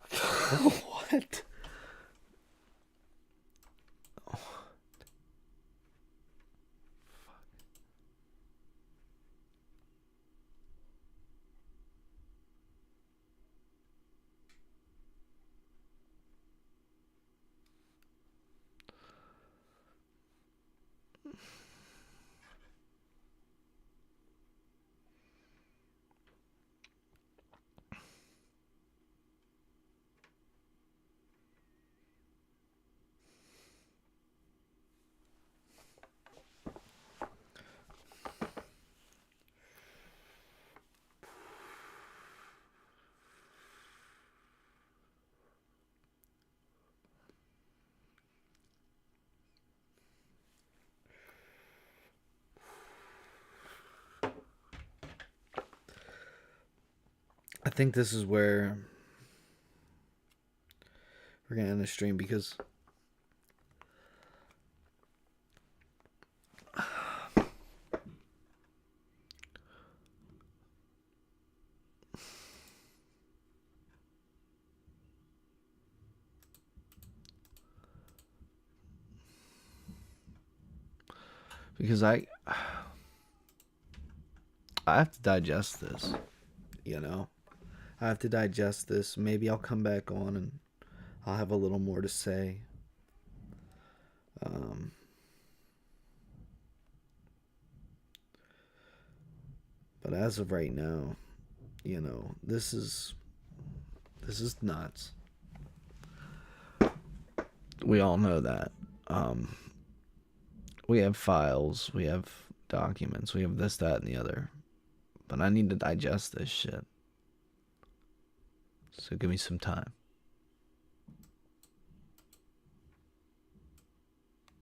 What? I think this is where we're gonna end the stream because I have to digest this, you know. I have to digest this. Maybe I'll come back on and I'll have a little more to say. Um, but as of right now, you know, this is nuts. We all know that. We have files, we have documents, we have this, that, and the other. But I need to digest this shit. So give me some time.